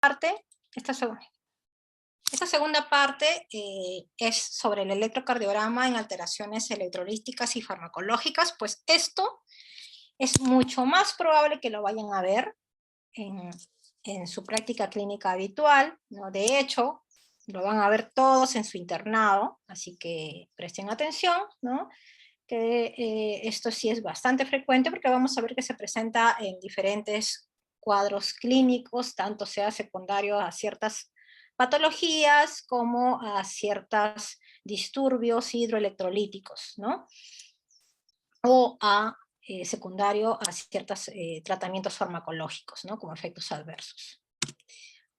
parte, esta segunda parte es sobre el electrocardiograma en alteraciones electrolíticas y farmacológicas, pues esto es mucho más probable que lo vayan a ver en su práctica clínica habitual, ¿no? De hecho, lo van a ver todos en su internado, así que presten atención, ¿no? Que esto sí es bastante frecuente porque vamos a ver que se presenta en diferentes cuadros clínicos, tanto sea secundario a ciertas patologías como a ciertos disturbios hidroelectrolíticos, ¿no? O a secundario a ciertos tratamientos farmacológicos, ¿no? Como efectos adversos.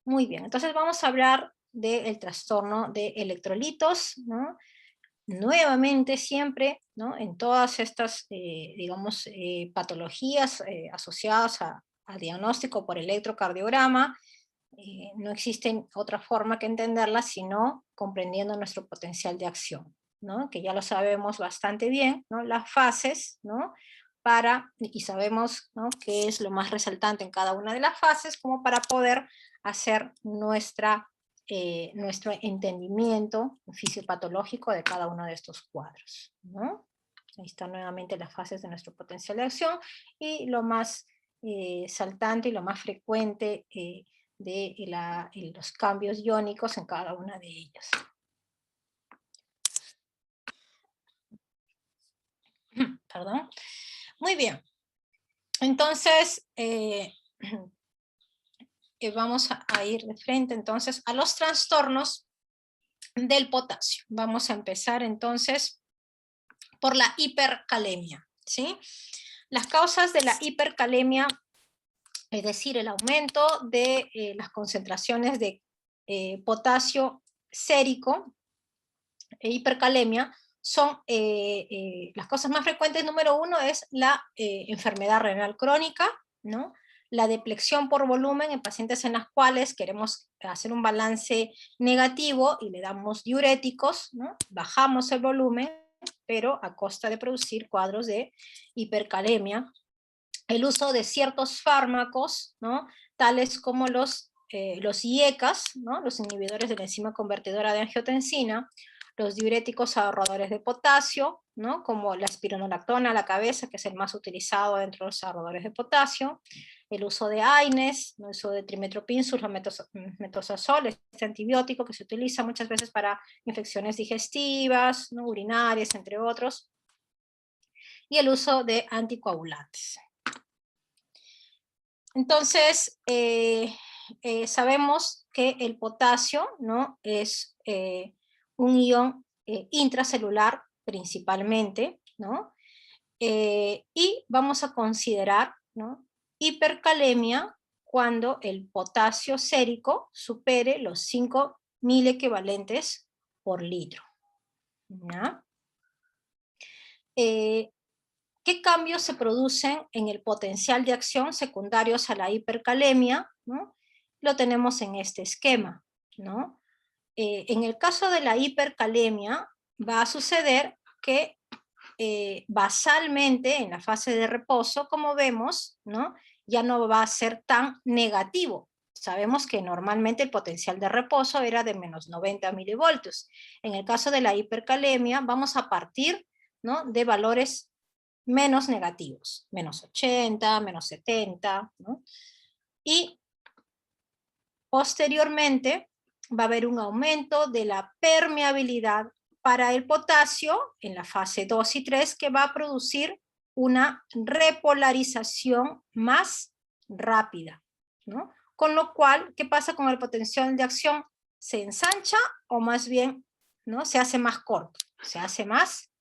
Muy bien, entonces vamos a hablar del trastorno de electrolitos, ¿no? Nuevamente siempre, ¿no? En todas estas, digamos, patologías asociadas a diagnóstico por electrocardiograma, no existe otra forma que entenderla sino comprendiendo nuestro potencial de acción, ¿no? Que ya lo sabemos bastante bien, ¿no? Las fases, ¿no? Y sabemos, ¿no? Qué es lo más resaltante en cada una de las fases, como para poder hacer nuestro entendimiento fisiopatológico de cada uno de estos cuadros, ¿no? Ahí están nuevamente las fases de nuestro potencial de acción, y lo más saltante y lo más frecuente de los cambios iónicos en cada una de ellas. Perdón. Muy bien. Entonces, vamos a ir de frente entonces a los trastornos del potasio. Vamos a empezar entonces por la hipercalemia, ¿sí? Las causas de la hipercalemia, es decir, el aumento de las concentraciones de potasio sérico e hipercalemia, son las cosas más frecuentes. Número uno es la enfermedad renal crónica, ¿no? La depleción por volumen en pacientes en las cuales queremos hacer un balance negativo y le damos diuréticos, ¿no? Bajamos el volumen, pero a costa de producir cuadros de hipercalemia. El uso de ciertos fármacos, ¿no? Tales como los IECAs, ¿no? Los inhibidores de la enzima convertidora de angiotensina, los diuréticos ahorradores de potasio, ¿no? Como la espironolactona a la cabeza, que es el más utilizado dentro de los ahorradores de potasio, el uso de AINES, el uso de trimetoprim, sulfametosazol, este antibiótico que se utiliza muchas veces para infecciones digestivas, ¿no? Urinarias, entre otros, y el uso de anticoagulantes. Entonces, sabemos que el potasio, ¿no? Es un ion intracelular principalmente, ¿no? Y vamos a considerar, ¿no? Hipercalemia cuando el potasio sérico supere los 5.000 equivalentes por litro, ¿no? ¿Qué cambios se producen en el potencial de acción secundarios a la hipercalemia? ¿No? Lo tenemos en este esquema, ¿no? En el caso de la hipercalemia va a suceder que basalmente en la fase de reposo, como vemos, ¿no? Ya no va a ser tan negativo. Sabemos que normalmente el potencial de reposo era de menos 90 milivoltios. En el caso de la hipercalemia vamos a partir, ¿no? De valores menos negativos, menos 80, menos 70, ¿no? Y posteriormente va a haber un aumento de la permeabilidad para el potasio en la fase 2 y 3, que va a producir una repolarización más rápida, ¿no? Con lo cual, ¿qué pasa con el potencial de acción? ¿Se ensancha o más bien, ¿no? Se hace más corto? Se hace más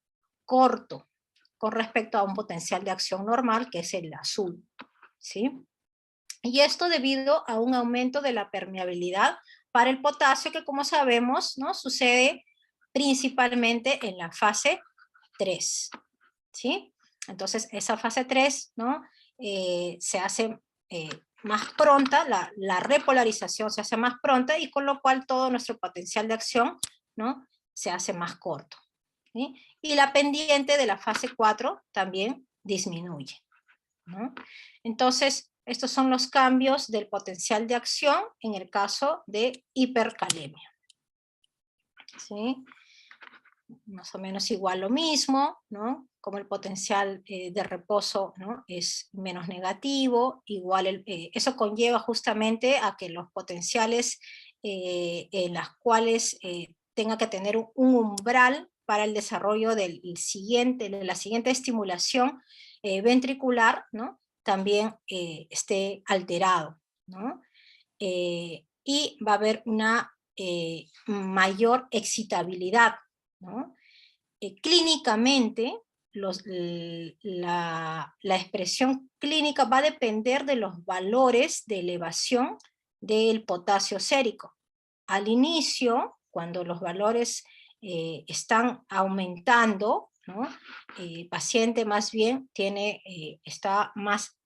corto con respecto a un potencial de acción normal, que es el azul, ¿sí? Y esto debido a un aumento de la permeabilidad para el potasio, que como sabemos, ¿no? Sucede principalmente en la fase 3, ¿sí? Entonces, esa fase 3, ¿no? Se hace más pronta, la repolarización se hace más pronta, y con lo cual todo nuestro potencial de acción, ¿no? Se hace más corto, ¿sí? Y la pendiente de la fase 4 también disminuye, ¿no? Entonces, Estos son los cambios del potencial de acción en el caso de hipercalemia. ¿Sí? Más o menos igual lo mismo, ¿no? Como el potencial de reposo, ¿no?, es menos negativo, igual eso conlleva justamente a que los potenciales en las cuales tenga que tener un umbral para el desarrollo de la siguiente estimulación ventricular, ¿no?, también esté alterado, ¿no? Y va a haber una mayor excitabilidad, ¿no? Clínicamente, la expresión clínica va a depender de los valores de elevación del potasio sérico. Al inicio, cuando los valores están aumentando, ¿no?, el paciente más bien está más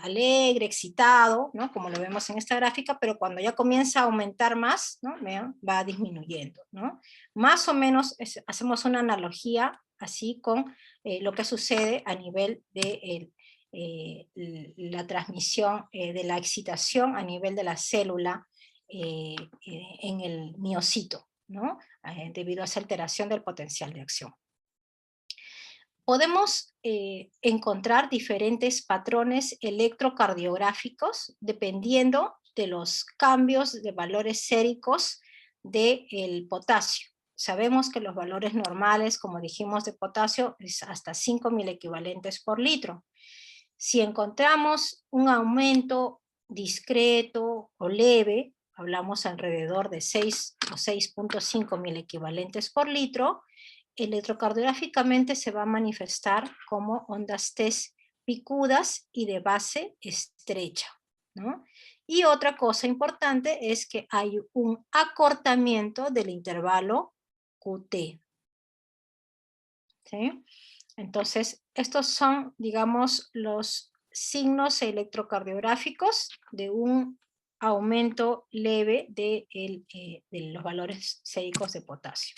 alegre, excitado, ¿no?, como lo vemos en esta gráfica, pero cuando ya comienza a aumentar más, ¿no?, vean, va disminuyendo, ¿no? Más o menos hacemos una analogía así con lo que sucede a nivel de la transmisión de la excitación a nivel de la célula en el miocito, ¿no?, debido a esa alteración del potencial de acción. Podemos encontrar diferentes patrones electrocardiográficos dependiendo de los cambios de valores séricos del potasio. Sabemos que los valores normales, como dijimos, de potasio es hasta 5 milequivalentes por litro. Si encontramos un aumento discreto o leve, hablamos alrededor de 6 o 6.5 milequivalentes por litro, electrocardiográficamente se va a manifestar como ondas T picudas y de base estrecha, ¿no? Y otra cosa importante es que hay un acortamiento del intervalo QT, ¿sí? Entonces, estos son, digamos, los signos electrocardiográficos de un aumento leve de los valores séricos de potasio.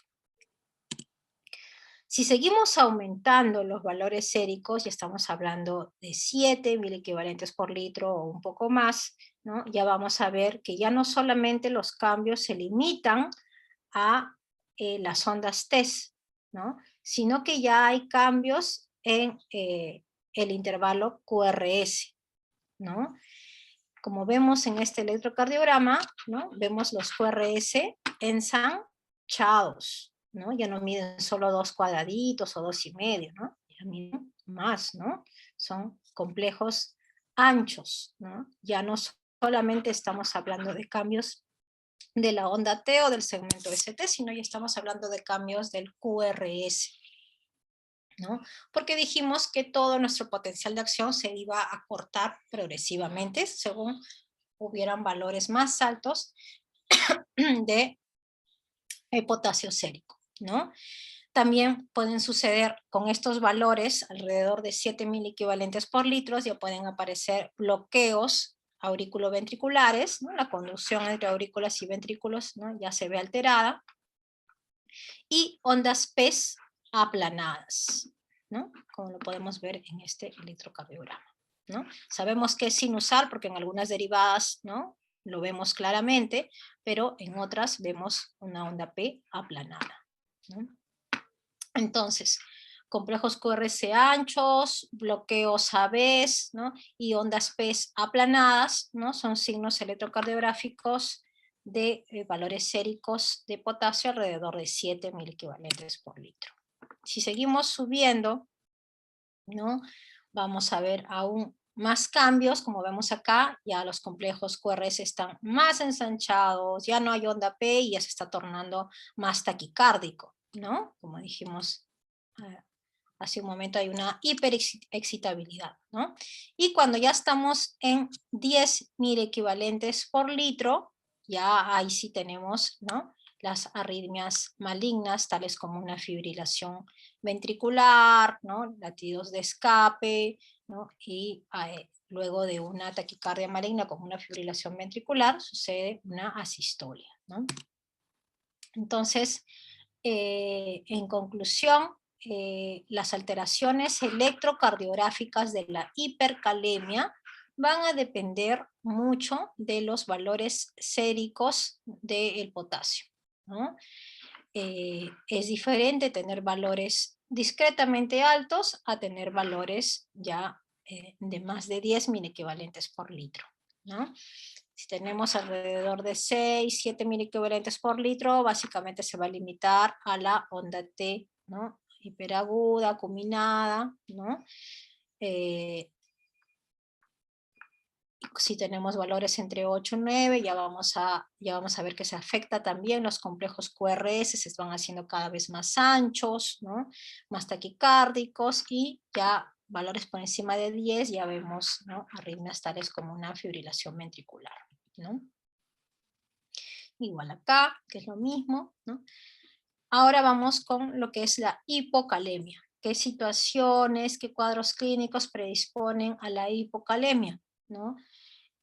Si seguimos aumentando los valores séricos, ya estamos hablando de 7 milequivalentes por litro o un poco más, ¿no?, ya vamos a ver que ya no solamente los cambios se limitan a las ondas T, ¿no?, sino que ya hay cambios en el intervalo QRS, ¿no? Como vemos en este electrocardiograma, ¿no?, vemos los QRS ensanchados, ¿no? Ya no miden solo 2 cuadraditos o 2,5, ¿no? Ya miden más, ¿no? Son complejos anchos, ¿no? Ya no solamente estamos hablando de cambios de la onda T o del segmento ST, sino ya estamos hablando de cambios del QRS, ¿no? Porque dijimos que todo nuestro potencial de acción se iba a cortar progresivamente según hubieran valores más altos de potasio sérico, ¿no? También pueden suceder con estos valores, alrededor de 7 milequivalentes por litro, ya pueden aparecer bloqueos auriculoventriculares, ¿no? La conducción entre aurículas y ventrículos, ¿no?, ya se ve alterada, y ondas PES aplanadas, ¿no?, como lo podemos ver en este electrocardiograma, ¿no? Sabemos que es sinusal porque en algunas derivadas, ¿no?, lo vemos claramente, pero en otras vemos una onda P aplanada, ¿no? Entonces, complejos QRS anchos, bloqueos AVs, ¿no?, y ondas P aplanadas, ¿no?, son signos electrocardiográficos de valores séricos de potasio alrededor de 7 milequivalentes por litro. Si seguimos subiendo, ¿no?, vamos a ver aún más cambios, como vemos acá, ya los complejos QRS están más ensanchados, ya no hay onda P y ya se está tornando más taquicárdico, ¿no? Como dijimos hace un momento, hay una hiperexcitabilidad, ¿no? Y cuando ya estamos en 10 milequivalentes por litro, ya ahí sí tenemos, ¿no?, las arritmias malignas, tales como una fibrilación ventricular, ¿no?, latidos de escape, ¿no?, y luego de una taquicardia maligna con una fibrilación ventricular sucede una asistolia, ¿no? Entonces, en conclusión, las alteraciones electrocardiográficas de la hipercalemia van a depender mucho de los valores séricos del potasio, ¿no? Es diferente tener valores discretamente altos a tener valores ya de más de 10 miliequivalentes por litro, ¿no? Si tenemos alrededor de 6, 7 miliequivalentes por litro, básicamente se va a limitar a la onda T, ¿no? Hiperaguda, acuminada, ¿no? Si tenemos valores entre 8 y 9, ya vamos a ver que se afecta también los complejos QRS, se van haciendo cada vez más anchos, ¿no? Más taquicárdicos, y ya valores por encima de 10 ya vemos, ¿no? Arritmias tales como una fibrilación ventricular, ¿no? Igual acá, que es lo mismo, ¿no? Ahora vamos con lo que es la hipocalemia. ¿Qué situaciones, qué cuadros clínicos predisponen a la hipocalemia, ¿no?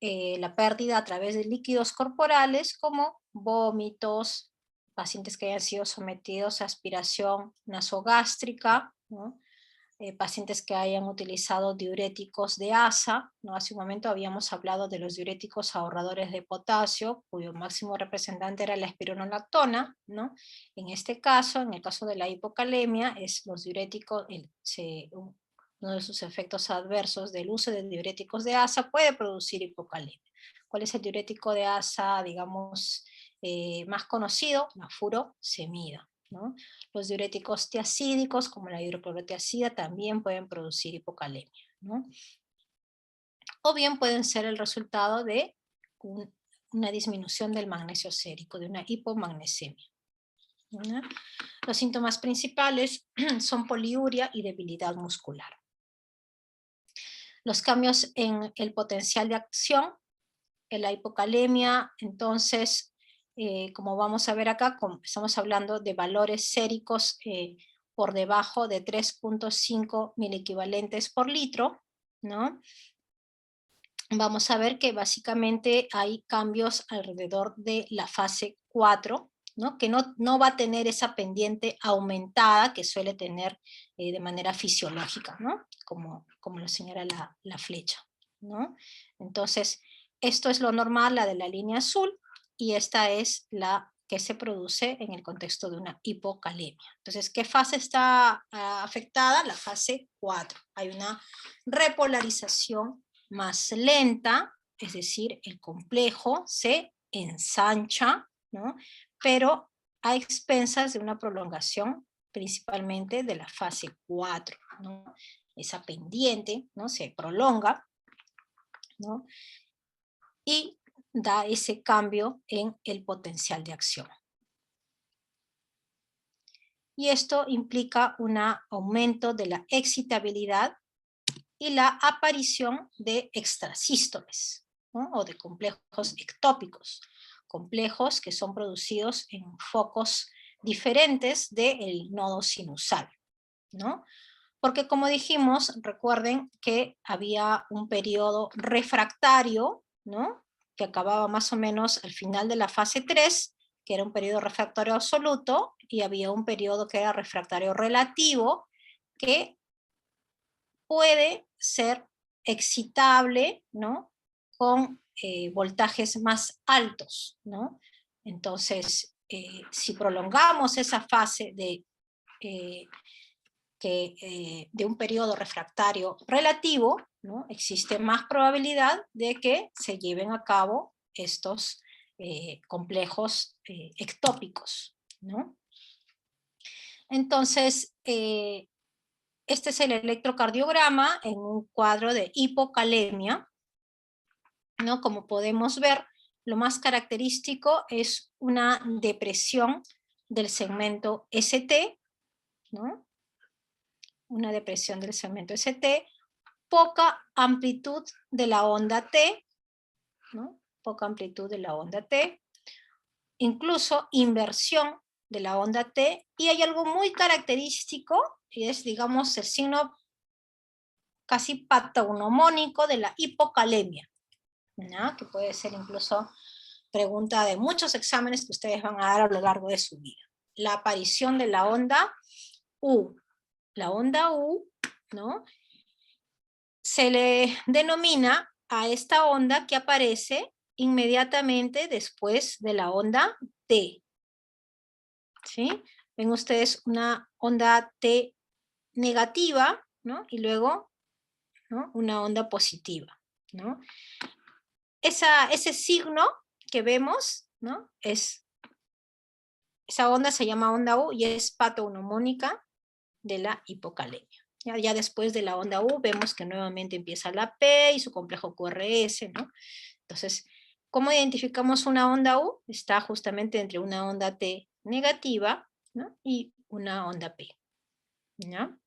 La pérdida a través de líquidos corporales como vómitos, pacientes que hayan sido sometidos a aspiración nasogástrica, ¿no? Pacientes que hayan utilizado diuréticos de ASA, ¿no? Hace un momento habíamos hablado de los diuréticos ahorradores de potasio, cuyo máximo representante era la espironolactona, ¿no? En este caso, en el caso de la hipocalemia, es los diuréticos, uno de sus efectos adversos del uso de diuréticos de ASA puede producir hipocalemia. ¿Cuál es el diurético de ASA, digamos, más conocido? La furosemida, ¿no? Los diuréticos tiacídicos, como la hidroclorotiazida, también pueden producir hipocalemia, ¿no? O bien pueden ser el resultado de una disminución del magnesio sérico, de una hipomagnesemia, ¿no? Los síntomas principales son poliuria y debilidad muscular. Los cambios en el potencial de acción, en la hipocalemia, entonces, como vamos a ver acá, estamos hablando de valores séricos por debajo de 3.5 miliequivalentes por litro, ¿no? Vamos a ver que básicamente hay cambios alrededor de la fase 4, ¿no? Que no va a tener esa pendiente aumentada que suele tener de manera fisiológica, ¿no? Como lo señala la flecha, ¿no? Entonces, esto es lo normal, la de la línea azul, y esta es la que se produce en el contexto de una hipocalemia. Entonces, ¿qué fase está afectada? La fase 4. Hay una repolarización más lenta, es decir, el complejo se ensancha, ¿no? Pero a expensas de una prolongación principalmente de la fase 4, ¿no? Esa pendiente, ¿no? Se prolonga, ¿no? Y da ese cambio en el potencial de acción. Y esto implica un aumento de la excitabilidad y la aparición de extrasístoles, ¿no? O de complejos ectópicos, complejos que son producidos en focos diferentes del nodo sinusal, ¿no? Porque como dijimos, recuerden que había un periodo refractario, ¿no? Que acababa más o menos al final de la fase 3, que era un periodo refractario absoluto, y había un periodo que era refractario relativo, que puede ser excitable, ¿no? Con voltajes más altos, ¿no? Entonces, si prolongamos esa fase de un periodo refractario relativo, ¿no? Existe más probabilidad de que se lleven a cabo estos complejos ectópicos, ¿no? Entonces, este es el electrocardiograma en un cuadro de hipocalemia, ¿no? Como podemos ver, lo más característico es una depresión del segmento ST, ¿no? Una depresión del segmento ST, poca amplitud de la onda T, ¿no? Poca amplitud de la onda T, incluso inversión de la onda T, y hay algo muy característico, y es, digamos, el signo casi patognomónico de la hipocalemia, ¿no? Que puede ser incluso pregunta de muchos exámenes que ustedes van a dar a lo largo de su vida. La aparición de la onda U. La onda U, ¿no? Se le denomina a esta onda que aparece inmediatamente después de la onda T. ¿Sí? Ven ustedes una onda T negativa, ¿no? Y luego, ¿no?, una onda positiva, ¿no? Ese signo que vemos, ¿no?, esa onda se llama onda U y es patognomónica de la hipocalemia. Ya después de la onda U vemos que nuevamente empieza la P y su complejo QRS, ¿no? Entonces, ¿cómo identificamos una onda U? Está justamente entre una onda T negativa, ¿no?, y una onda P, ¿no?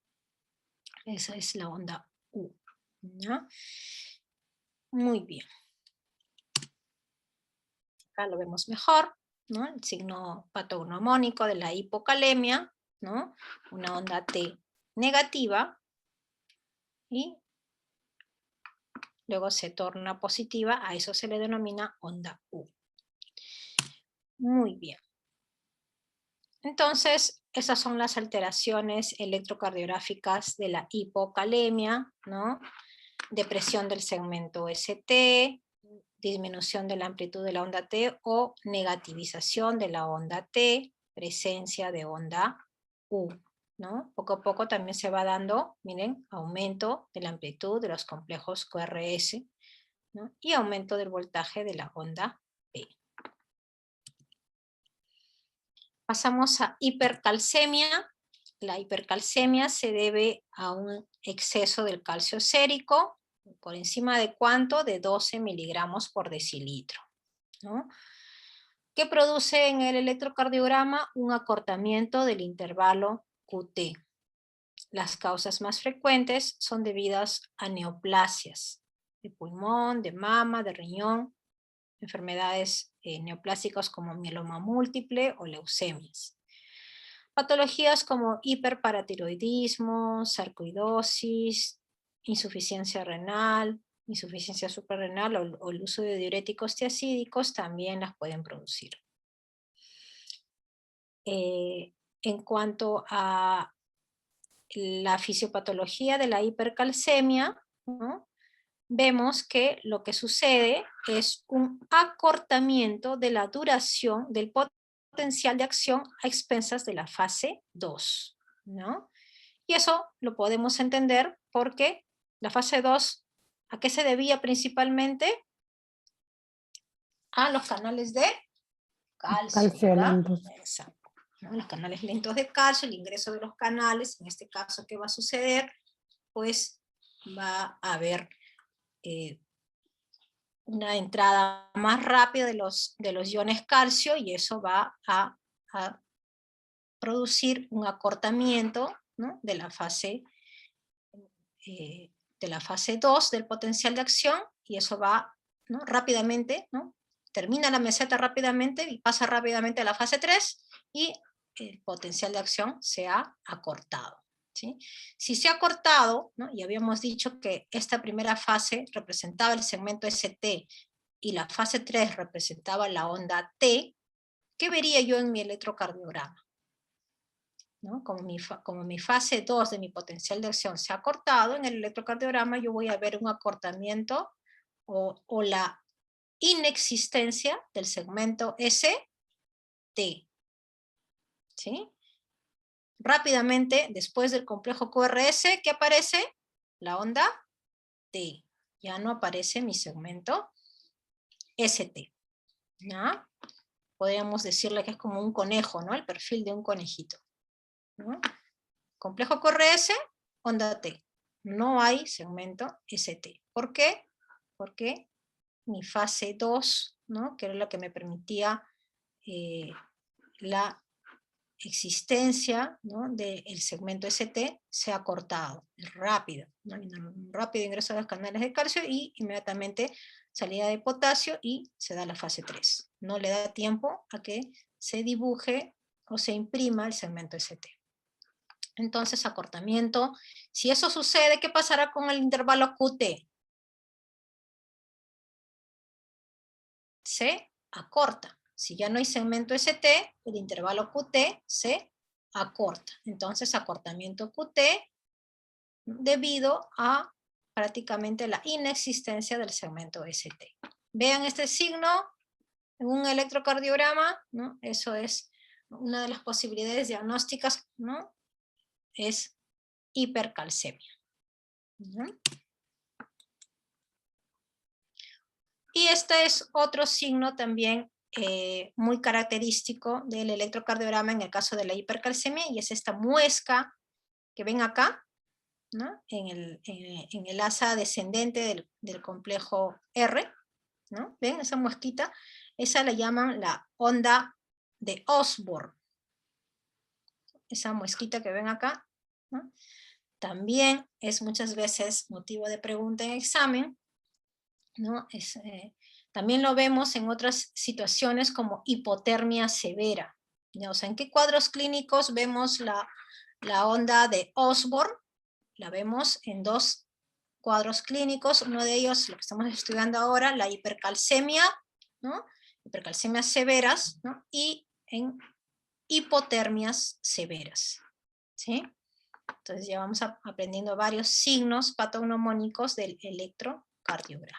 Esa es la onda U, ¿no? Muy bien. Acá lo vemos mejor, ¿no? El signo patognomónico de la hipocalemia, ¿no? Una onda T negativa y luego se torna positiva, a eso se le denomina onda U. Muy bien. Entonces, esas son las alteraciones electrocardiográficas de la hipocalemia, ¿no? Depresión del segmento ST, disminución de la amplitud de la onda T o negativización de la onda T, presencia de onda U, ¿no? Poco a poco también se va dando, miren, aumento de la amplitud de los complejos QRS, ¿no?, y aumento del voltaje de la onda P. Pasamos a hipercalcemia. La hipercalcemia se debe a un exceso del calcio sérico, por encima de ¿cuánto? De 12 miligramos por decilitro, ¿no?, que produce en el electrocardiograma un acortamiento del intervalo QT. Las causas más frecuentes son debidas a neoplasias de pulmón, de mama, de riñón, enfermedades neoplásicas como mieloma múltiple o leucemias. Patologías como hiperparatiroidismo, sarcoidosis, insuficiencia renal, insuficiencia suprarrenal o el uso de diuréticos tiacídicos también las pueden producir. En cuanto a la fisiopatología de la hipercalcemia, ¿no?, vemos que lo que sucede es un acortamiento de la duración del potencial de acción a expensas de la fase 2, ¿no? Y eso lo podemos entender porque la fase 2, ¿a qué se debía principalmente? A los canales de calcio, ¿verdad? lentos. Exacto, ¿no? Los canales lentos de calcio, el ingreso de los canales, en este caso, ¿qué va a suceder? Pues va a haber una entrada más rápida de los iones calcio y eso va a producir un acortamiento, ¿no?, de la fase 2 del potencial de acción y eso va, ¿no?, rápidamente, ¿no?, termina la meseta rápidamente y pasa rápidamente a la fase 3 y el potencial de acción se ha acortado, ¿sí? Si se ha acortado, ¿no?, y habíamos dicho que esta primera fase representaba el segmento ST y la fase 3 representaba la onda T, ¿qué vería yo en mi electrocardiograma? ¿No? Como mi fase 2 de mi potencial de acción se ha cortado, en el electrocardiograma yo voy a ver un acortamiento o la inexistencia del segmento ST, ¿sí? Rápidamente, después del complejo QRS, ¿qué aparece? La onda T. Ya no aparece mi segmento ST, ¿no? Podríamos decirle que es como un conejo, ¿no? El perfil de un conejito, ¿no? Complejo QRS, onda T. No hay segmento ST. ¿Por qué? Porque mi fase 2, ¿no?, que era la que me permitía la existencia, ¿no?, del segmento ST, se ha cortado. Es rápido, ¿no? Un rápido ingreso a los canales de calcio y inmediatamente salida de potasio y se da la fase 3. No le da tiempo a que se dibuje o se imprima el segmento ST. Entonces, acortamiento. Si eso sucede, ¿qué pasará con el intervalo QT? Se acorta. Si ya no hay segmento ST, el intervalo QT se acorta. Entonces, acortamiento QT debido a prácticamente la inexistencia del segmento ST. Vean este signo en un electrocardiograma, ¿no? Eso es una de las posibilidades diagnósticas, ¿no? Es hipercalcemia. ¿No? Y este es otro signo también muy característico del electrocardiograma en el caso de la hipercalcemia, y es esta muesca que ven acá, ¿no? en el asa descendente del complejo R, ¿no? ¿Ven esa muesquita? Esa la llaman la onda de Osborn. Esa muesquita que ven acá, ¿no? También es muchas veces motivo de pregunta en examen, ¿no? También lo vemos en otras situaciones como hipotermia severa, ¿no? O sea, ¿en qué cuadros clínicos vemos la onda de Osborn? La vemos en dos cuadros clínicos, uno de ellos, lo que estamos estudiando ahora, la hipercalcemia, ¿no? Hipercalcemias severas, ¿no? Y en hipotermias severas, ¿sí? Entonces ya vamos aprendiendo varios signos patognomónicos del electrocardiograma.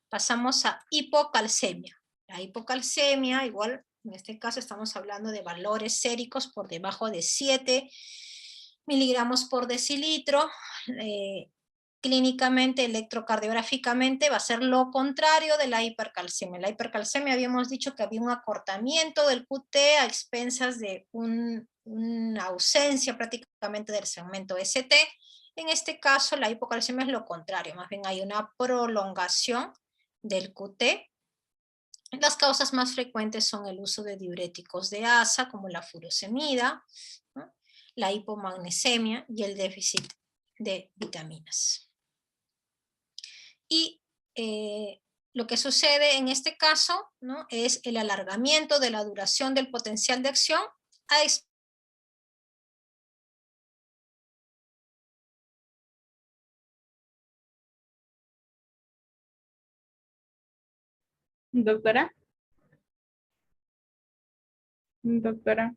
Pasamos a hipocalcemia. La hipocalcemia, igual, en este caso estamos hablando de valores séricos por debajo de 7 miligramos por decilitro. Clínicamente, electrocardiográficamente, va a ser lo contrario de la hipercalcemia. La hipercalcemia habíamos dicho que había un acortamiento del QT a expensas de una ausencia prácticamente del segmento ST. En este caso, la hipocalcemia es lo contrario, más bien hay una prolongación del QT. Las causas más frecuentes son el uso de diuréticos de asa, como la furosemida, ¿no? La hipomagnesemia y el déficit de vitaminas. Y lo que sucede en este caso, ¿no? Es el alargamiento de la duración del potencial de acción a Doctora. Doctora.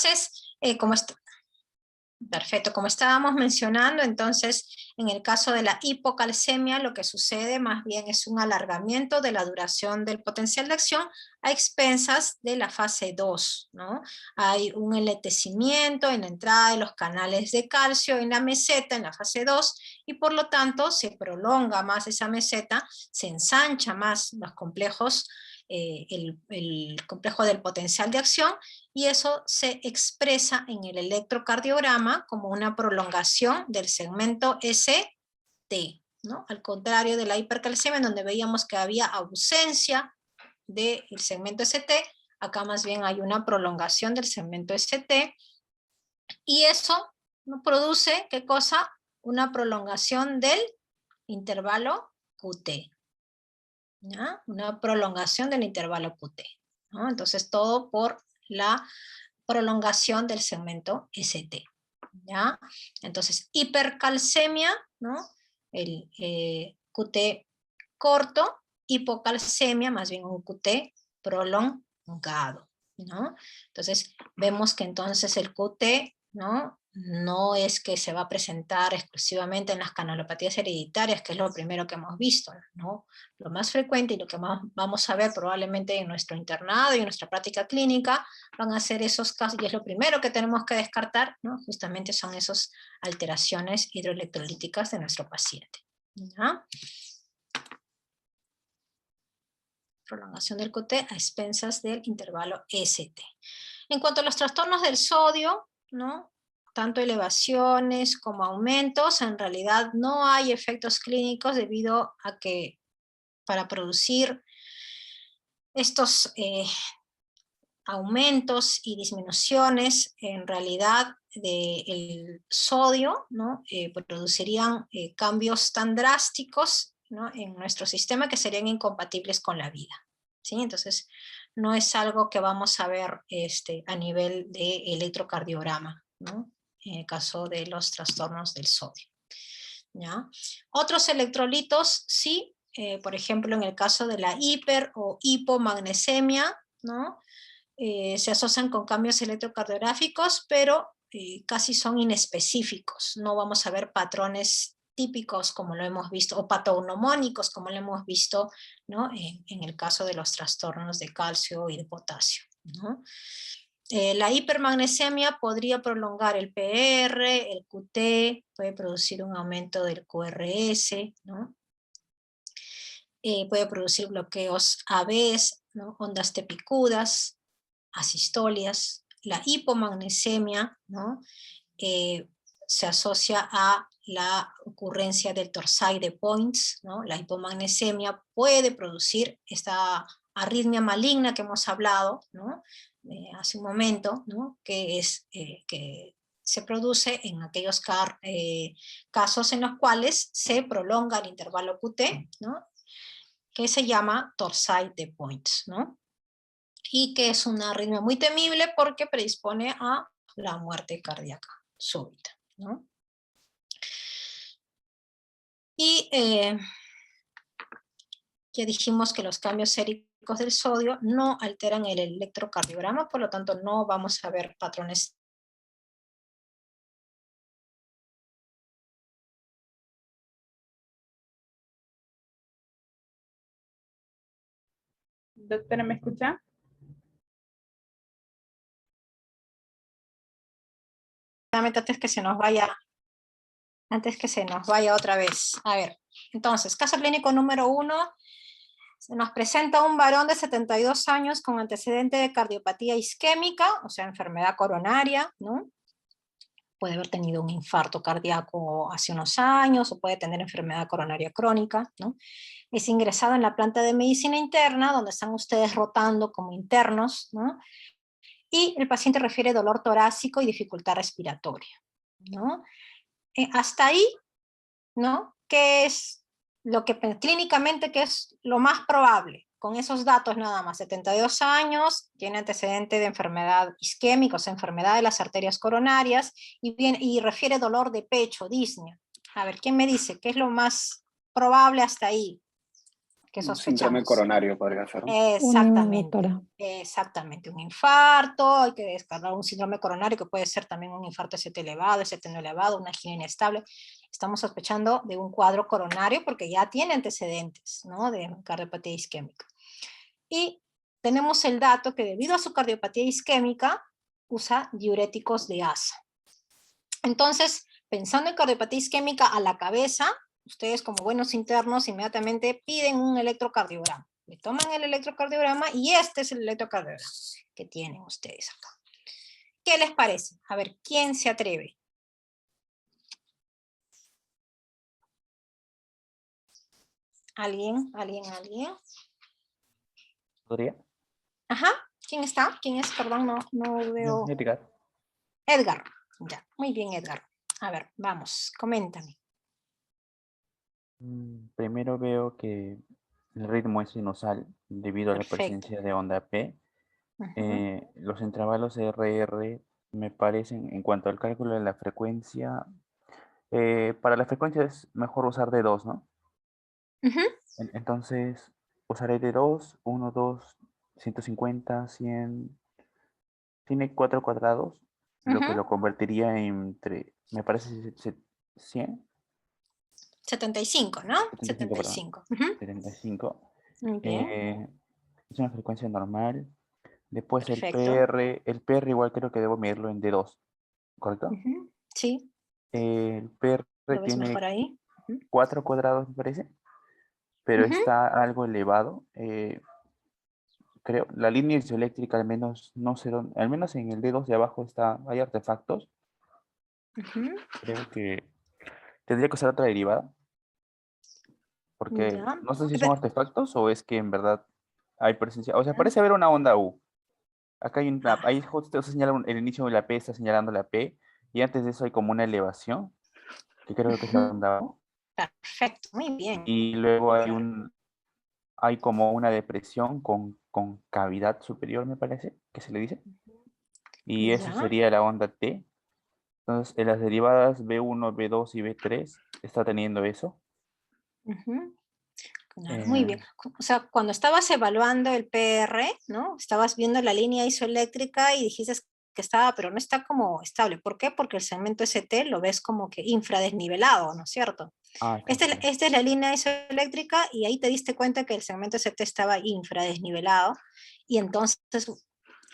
Entonces, perfecto, como estábamos mencionando, entonces, en el caso de la hipocalcemia, lo que sucede más bien es un alargamiento de la duración del potencial de acción a expensas de la fase 2, ¿no? Hay un enletecimiento en la entrada de los canales de calcio en la meseta, en la fase 2, y por lo tanto se prolonga más esa meseta, se ensancha más los complejos, el complejo del potencial de acción, y eso se expresa en el electrocardiograma como una prolongación del segmento ST, ¿no? Al contrario de la hipercalcemia, en donde veíamos que había ausencia del segmento ST, acá más bien hay una prolongación del segmento ST, y eso ¿no? produce, ¿qué cosa? Una prolongación del intervalo QT, ¿ya? Una prolongación del intervalo QT, ¿no? Entonces todo por la prolongación del segmento ST, ¿ya? Entonces, hipercalcemia, ¿no? El QT corto, hipocalcemia, más bien un QT prolongado, ¿no? Entonces, vemos que entonces el QT, ¿no? No es que se va a presentar exclusivamente en las canalopatías hereditarias, que es lo primero que hemos visto, ¿no? Lo más frecuente y lo que más vamos a ver probablemente en nuestro internado y en nuestra práctica clínica van a ser esos casos, y es lo primero que tenemos que descartar, ¿no? Justamente son esas alteraciones hidroelectrolíticas de nuestro paciente, ¿ya? Prolongación del QT a expensas del intervalo ST. En cuanto a los trastornos del sodio, ¿no? Tanto elevaciones como aumentos, en realidad no hay efectos clínicos debido a que para producir estos aumentos y disminuciones en realidad del sodio, ¿no? Producirían cambios tan drásticos, ¿no? en nuestro sistema que serían incompatibles con la vida, ¿sí? Entonces no es algo que vamos a ver a nivel de electrocardiograma, ¿no? En el caso de los trastornos del sodio, ¿ya? Otros electrolitos sí, por ejemplo, en el caso de la hiper o hipomagnesemia, ¿no? Se asocian con cambios electrocardiográficos, pero casi son inespecíficos. No vamos a ver patrones típicos como lo hemos visto, o patognomónicos como lo hemos visto, ¿no? En el caso de los trastornos de calcio y de potasio, ¿no? La hipermagnesemia podría prolongar el PR, el QT, puede producir un aumento del QRS, ¿no? Puede producir bloqueos AVs, ¿no? Ondas tepicudas, asistolias. La hipomagnesemia, ¿no? Se asocia a la ocurrencia del torsade de Points, ¿no? La hipomagnesemia puede producir esta arritmia maligna que hemos hablado, ¿no? Hace un momento, ¿no? Que se produce en aquellos casos en los cuales se prolonga el intervalo QT, ¿no? Que se llama torsade de Points, ¿no? Y que es una arritmia muy temible porque predispone a la muerte cardíaca súbita, ¿no? Y ya dijimos que los cambios séricos del sodio no alteran el electrocardiograma, por lo tanto no vamos a ver patrones. Doctora, ¿me escucha? Antes que se nos vaya otra vez. A ver, entonces, caso clínico número 1, se nos presenta un varón de 72 años con antecedente de cardiopatía isquémica, o sea, enfermedad coronaria, ¿no? Puede haber tenido un infarto cardíaco hace unos años, o puede tener enfermedad coronaria crónica, ¿no? Es ingresado en la planta de medicina interna, donde están ustedes rotando como internos, ¿no? Y el paciente refiere dolor torácico y dificultad respiratoria, ¿no? Hasta ahí, ¿no? ¿Qué es lo que clínicamente, qué es lo más probable? Con esos datos nada más, 72 años, tiene antecedente de enfermedad isquémica, o sea, enfermedad de las arterias coronarias, y refiere dolor de pecho, disnea. A ver, ¿quién me dice? ¿Qué es lo más probable hasta ahí que Un síndrome sospechamos? coronario podría ser. Exactamente, exactamente, un infarto, hay que descartar un síndrome coronario que puede ser también un infarto ST elevado, ST no elevado, una angina inestable. Estamos sospechando de un cuadro coronario porque ya tiene antecedentes, ¿no? De cardiopatía isquémica. Y tenemos el dato que debido a su cardiopatía isquémica usa diuréticos de asa. Entonces, pensando en cardiopatía isquémica a la cabeza, ustedes como buenos internos inmediatamente piden un electrocardiograma. Le toman el electrocardiograma y este es el electrocardiograma que tienen ustedes acá. ¿Qué les parece? A ver, ¿quién se atreve? ¿Alguien? ¿Podría? Ajá, ¿quién está? ¿Quién es? Perdón, no veo. Edgar. Edgar. Ya, muy bien, Edgar. A ver, vamos, coméntame. Primero veo que el ritmo es sinusal debido a la Perfecto. presencia de onda P. Ujú. Los intervalos RR me parecen, en cuanto al cálculo de la frecuencia, para la frecuencia es mejor usar de 2, ¿no? Ujú. Entonces, usaré de 2, 1, 2, 150, 100. Tiene 4 cuadrados, lo que Ujú. lo convertiría entre, me parece, 100, 75, ¿no? 75, perdón. 75. Ujú. 75. Muy bien, Eh, es una frecuencia normal. Después perfecto. el PR igual creo que debo medirlo en D2, ¿correcto? Ujú. Sí, El PR ¿lo ves tiene mejor ahí? Ujú. 4 cuadrados, me parece, pero Ujú. está algo elevado. Creo, la línea isoeléctrica al menos, no sé dónde, al menos en el D2 de abajo hay artefactos. Ujú. Creo que tendría que usar otra derivada, porque Ya. no sé si son Pe- artefactos o es que en verdad hay presencia. O sea, ya. parece haber una onda U. Acá Ah, ahí justo se señala el inicio de la P, está señalando la P, y antes de eso hay como una elevación, que creo que es la ujú. onda O, Perfecto, muy bien. y luego hay como una depresión con cavidad superior, me parece, que se le dice, y eso Ya. sería la onda T. Entonces, en las derivadas B1, B2 y B3 está teniendo eso. Ujú. Claro, muy bien. O sea, cuando estabas evaluando el PR, ¿no? Estabas viendo la línea isoeléctrica y dijiste que estaba, pero no está como estable. ¿Por qué? Porque el segmento ST lo ves como que infradesnivelado, ¿no es cierto? Claro, claro. Esta es la línea isoeléctrica y ahí te diste cuenta que el segmento ST estaba infradesnivelado y entonces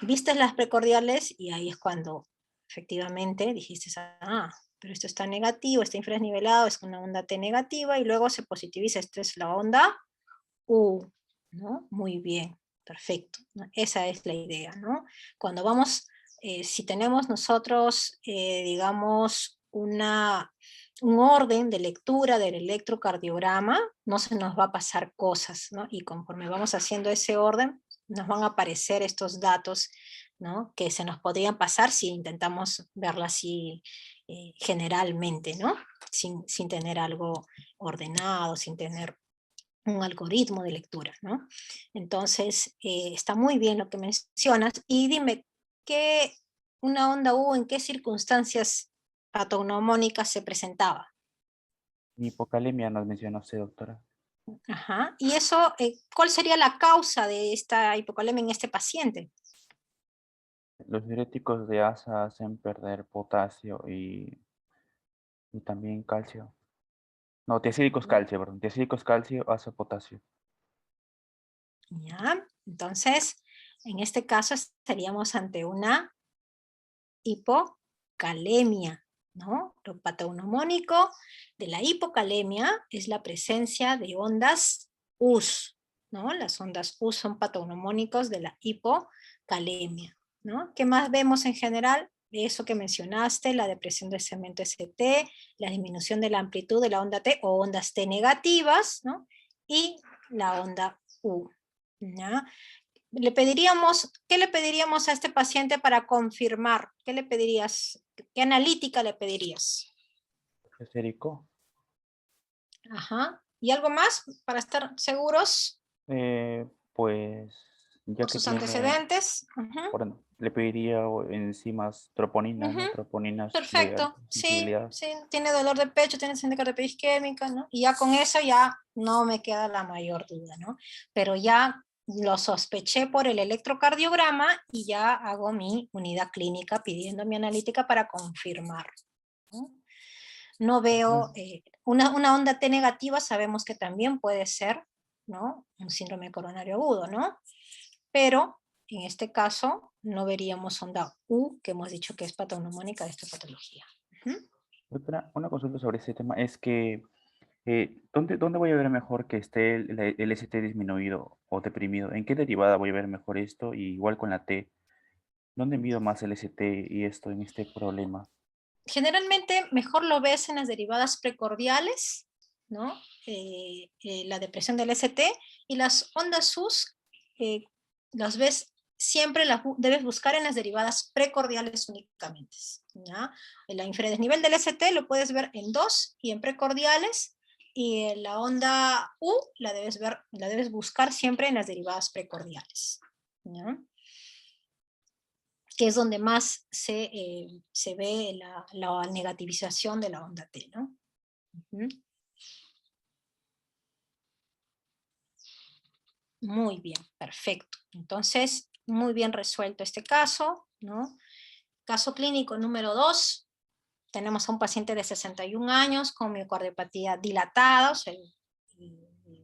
viste las precordiales y ahí es cuando efectivamente dijiste, ah, pero esto está negativo, está infradesnivelado, es una onda T negativa y luego se positiviza, esto es la onda U, ¿no? Muy bien, perfecto, ¿no? Esa es la idea, ¿no? Cuando vamos, si tenemos nosotros, digamos, un orden de lectura del electrocardiograma, no se nos va a pasar cosas, ¿no? Y conforme vamos haciendo ese orden, nos van a aparecer estos datos, ¿no? Que se nos podrían pasar si intentamos verla así generalmente, ¿no? Sin tener algo ordenado, sin tener un algoritmo de lectura, ¿no? Entonces, está muy bien lo que mencionas. Y dime, ¿qué una onda U en qué circunstancias patognomónicas se presentaba? Hipocalemia nos mencionó usted, doctora. Ajá. Y eso, ¿cuál sería la causa de esta hipocalemia en este paciente? Los diuréticos de asa hacen perder potasio y también calcio. No, tiacídicos calcio, perdón. Tiacídicos calcio, asa, potasio. ¿Ya? Entonces, en este caso estaríamos ante una hipocalemia, ¿no? Lo patognomónico de la hipocalemia es la presencia de ondas US, ¿no? Las ondas US son patognomónicos de la hipocalemia, ¿no? ¿Qué más vemos en general? Eso que mencionaste, la depresión del segmento ST, la disminución de la amplitud de la onda T o ondas T negativas, ¿no? Y la onda U, ¿no? ¿Qué le pediríamos a este paciente para confirmar? ¿Qué le pedirías? ¿Qué analítica le pedirías? Esférico. Ajá. ¿Y algo más para estar seguros Pues, ya por que sus tiene, antecedentes? Ujú, bueno, le pediría enzimas troponina, ujú. ¿no? Troponinas de alta Perfecto, sí, sensibilidad. sí, tiene dolor de pecho, tiene síndrome cardíaca isquémica, ¿no? Y ya con eso ya no me queda la mayor duda, ¿no? Pero ya lo sospeché por el electrocardiograma y ya hago mi unidad clínica pidiendo mi analítica para confirmar, ¿no? No veo, una onda T negativa sabemos que también puede ser, ¿no? Un síndrome coronario agudo, ¿no? Pero en este caso no veríamos onda U, que hemos dicho que es patognomónica de esta patología. Ujú. Doctora, una consulta sobre este tema es que, ¿dónde voy a ver mejor que esté el ST disminuido o deprimido? ¿En qué derivada voy a ver mejor esto? Y igual con la T, ¿dónde mido más el ST y esto en este problema? Generalmente mejor lo ves en las derivadas precordiales, ¿no? La depresión del ST y las ondas SUS las ves siempre, debes buscar en las derivadas precordiales únicamente, ¿ya? El infradesnivel del ST lo puedes ver en 2 y en precordiales, y la onda U la debes buscar siempre en las derivadas precordiales, ¿ya? Que es donde más se ve la negativización de la onda T, ¿no? Ujú. Muy bien, perfecto. Entonces, muy bien resuelto este caso, ¿no? Caso clínico número 2, tenemos a un paciente de 61 años con miocardiopatía dilatada, o sea,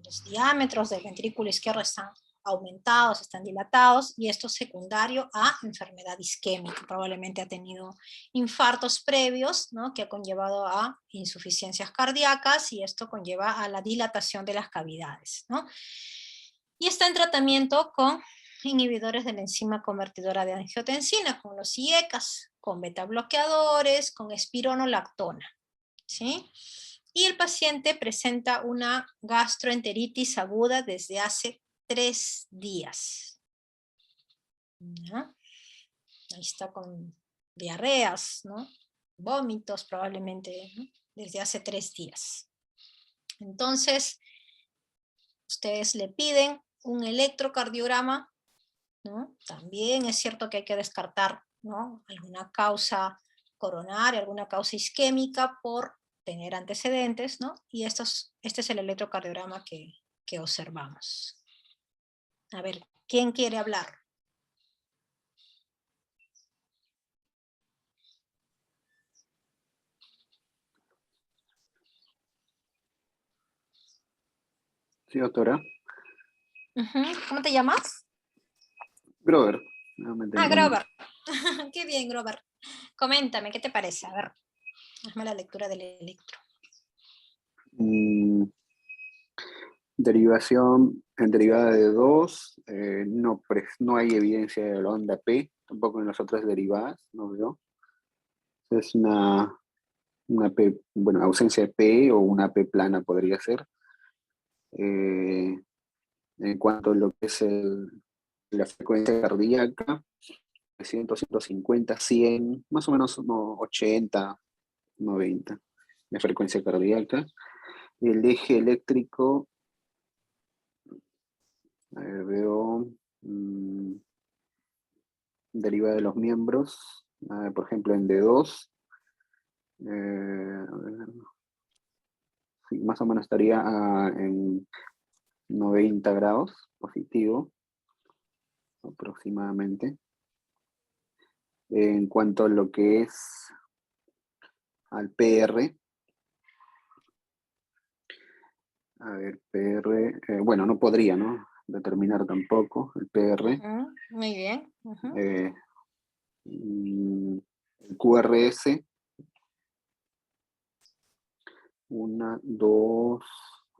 los diámetros del ventrículo izquierdo están aumentados, están dilatados, y esto es secundario a enfermedad isquémica. Probablemente ha tenido infartos previos, ¿no? Que ha conllevado a insuficiencias cardíacas, y esto conlleva a la dilatación de las cavidades, ¿no? Y está en tratamiento con inhibidores de la enzima convertidora de angiotensina, con los IECAS, con beta bloqueadores, con espironolactona, ¿sí? Y el paciente presenta una gastroenteritis aguda desde hace 3 días. ¿Ya? Ahí está con diarreas, ¿no? Vómitos probablemente, ¿no? Desde hace 3 días. Entonces, ustedes le piden un electrocardiograma, ¿no? También es cierto que hay que descartar, ¿no? Alguna causa coronaria, alguna causa isquémica por tener antecedentes, ¿no? Y este es el electrocardiograma que observamos. A ver, ¿quién quiere hablar? Sí, doctora. Ujú. ¿Cómo te llamas? Grover. Nuevamente Ah, mi nombre. Grover. Qué bien, Grover. Coméntame, ¿qué te parece? A ver, hazme la lectura del electro. Mm, Derivación en derivada de 2, no hay evidencia de la onda P, tampoco en las otras derivadas, no veo. Es una P, bueno, ausencia de P o una P plana podría ser. En cuanto a lo que es la frecuencia cardíaca, 300, 150, 100, más o menos unos 80, 90 de frecuencia cardíaca. El eje eléctrico, a ver, veo derivada de los miembros, por ejemplo en D2, a ver, sí, más o menos estaría en 90 grados positivo, aproximadamente. En cuanto a lo que es al PR, a ver, PR, bueno, no podría, ¿no? Determinar tampoco el PR. Ujú, muy bien. Ujú. El QRS, 1, 2,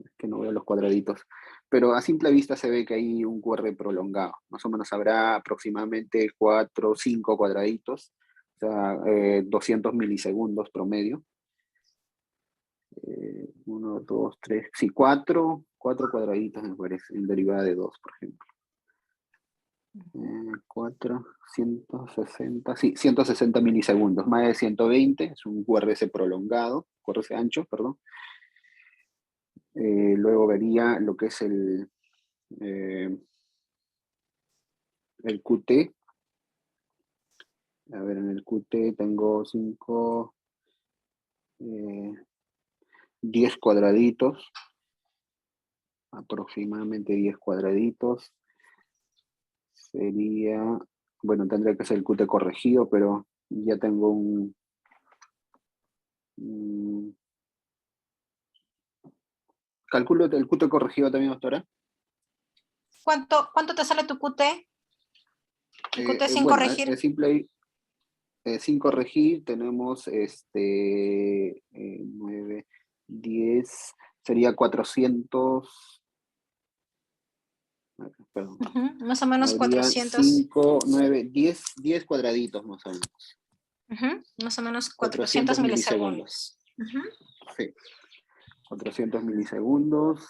es que no veo los cuadraditos, pero a simple vista se ve que hay un QR prolongado, más o menos habrá aproximadamente 4 o 5 cuadraditos, o sea, 200 milisegundos promedio. 1, 2, 3, sí, 4 cuadraditos me parece, en derivada de 2, por ejemplo. 4, 160, sí, 160 milisegundos, más de 120, es un QRS prolongado, QRS ancho, perdón. Luego vería lo que es el QT. A ver, en el QT tengo 5, 10 cuadraditos, aproximadamente 10 cuadraditos. Sería, bueno, tendría que ser el QT corregido, pero ya tengo calculo el QT corregido también, doctora. ¿Cuánto te sale tu QT? El QT sin Bueno, corregir. es simple, sin corregir tenemos 9, 10, sería 400, perdón, Ujú, más o menos habría 400. 5, 9, 10 cuadraditos más o menos. Ujú, más o menos 400 400 milisegundos. milisegundos. Ujú. Sí, 400 milisegundos.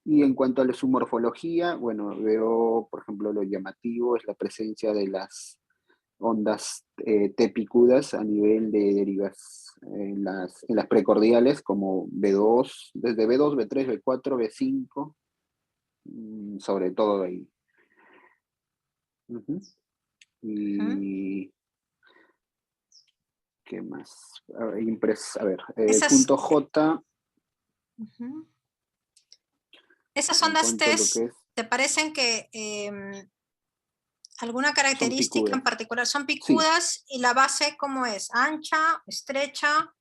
Y en cuanto a su morfología, bueno, veo, por ejemplo, lo llamativo es la presencia de las ondas T picudas a nivel de derivas en las precordiales, como B2, desde B2, B3, B4, B5, sobre todo ahí. Ujú. Ujú. Y ¿qué más? A ver, Esas, punto J, ujú. Esas en ondas cuanto a lo TES, que es, ¿te parecen que alguna son característica en picudas. particular? Son Sí, picudas y la base, ¿cómo es? ¿Ancha, estrecha?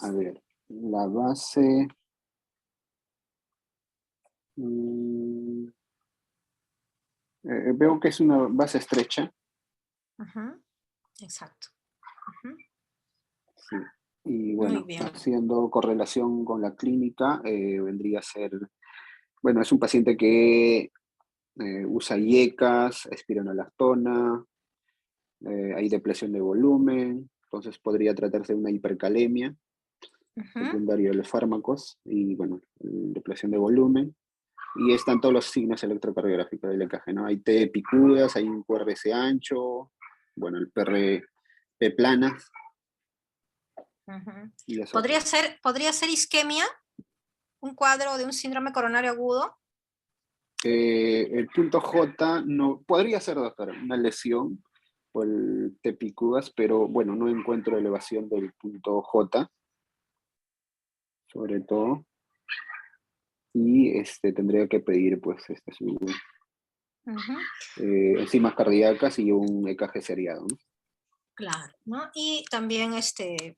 a ver, la base, mm, veo que es una base estrecha. Ujú, exacto. Ujú, Sí. Y muy bueno, bien. haciendo correlación con la clínica, vendría a ser, bueno, es un paciente que usa IECAS, espironolactona, hay depresión de volumen, entonces podría tratarse de una hipercalemia Ujú, secundaria de los fármacos y, bueno, depresión de volumen. Y están todos los signos electrocardiográficos del EKG, ¿no? Hay T picudas, hay un QRS ancho, bueno, el P planas ujú. y eso. ¿Podría ser isquemia? ¿Un cuadro de un síndrome coronario agudo? El punto J no podría ser, doctor, una lesión o el TPQAS, pero bueno, no encuentro elevación del punto J, sobre todo. Y tendría que pedir pues su Ujú. enzimas cardíacas y un EKG seriado, ¿no? Claro, ¿no? Y también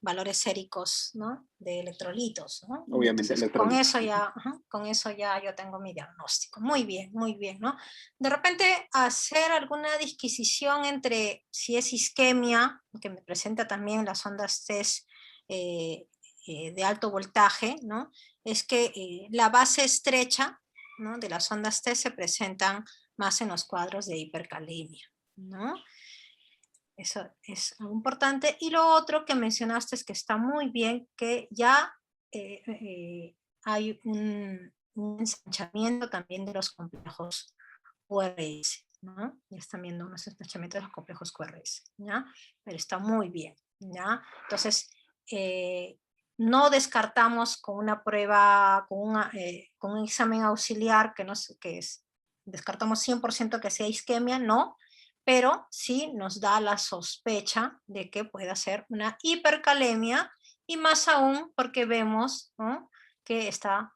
valores séricos, ¿no? De electrolitos, ¿no? Obviamente, Entonces, con electrolitos. eso ya, con eso ya yo tengo mi diagnóstico. Muy bien, ¿no? De repente, hacer alguna disquisición entre si es isquemia, que me presenta también las ondas TES de alto voltaje, ¿no? Es que la base estrecha, ¿no? De las ondas TES se presentan más en los cuadros de hipercalemia, ¿no? Eso es algo importante. Y lo otro que mencionaste es que está muy bien que ya hay un ensanchamiento también de los complejos QRS, ¿no? Ya están viendo unos ensanchamientos de los complejos QRS, ¿ya? Pero está muy bien, ¿ya? Entonces, no descartamos con una prueba, con un examen auxiliar descartamos 100% que sea isquemia, no, pero sí nos da la sospecha de que pueda ser una hipercalemia, y más aún porque vemos, ¿no?, que está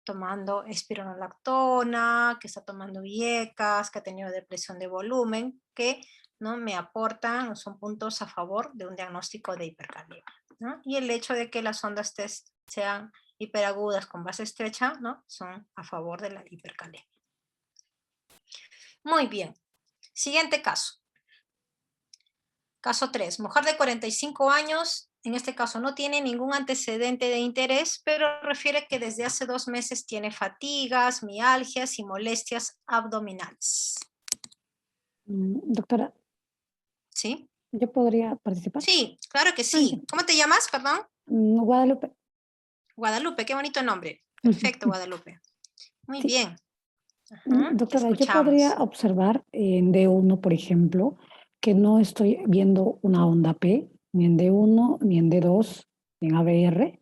tomando espironolactona, que está tomando IECAS, que ha tenido depresión de volumen, que no me aportan, son puntos a favor de un diagnóstico de hipercalemia, ¿no? Y el hecho de que las ondas TES sean hiperagudas con base estrecha, ¿no?, son a favor de la hipercalemia. Muy bien. Siguiente caso. Caso 3. Mujer de 45 años, en este caso no tiene ningún antecedente de interés, pero refiere que desde hace 2 meses tiene fatigas, mialgias y molestias abdominales. Doctora, ¿Sí? ¿yo podría participar? Sí, claro que sí. ¿Cómo te llamas, perdón? Guadalupe. Guadalupe, qué bonito nombre. Perfecto, Guadalupe. Muy Sí. bien. Ajá, te Doctora, yo podría escuchamos. observar en D1, por ejemplo, que no estoy viendo una onda P, ni en D1, ni en D2, ni en ABR.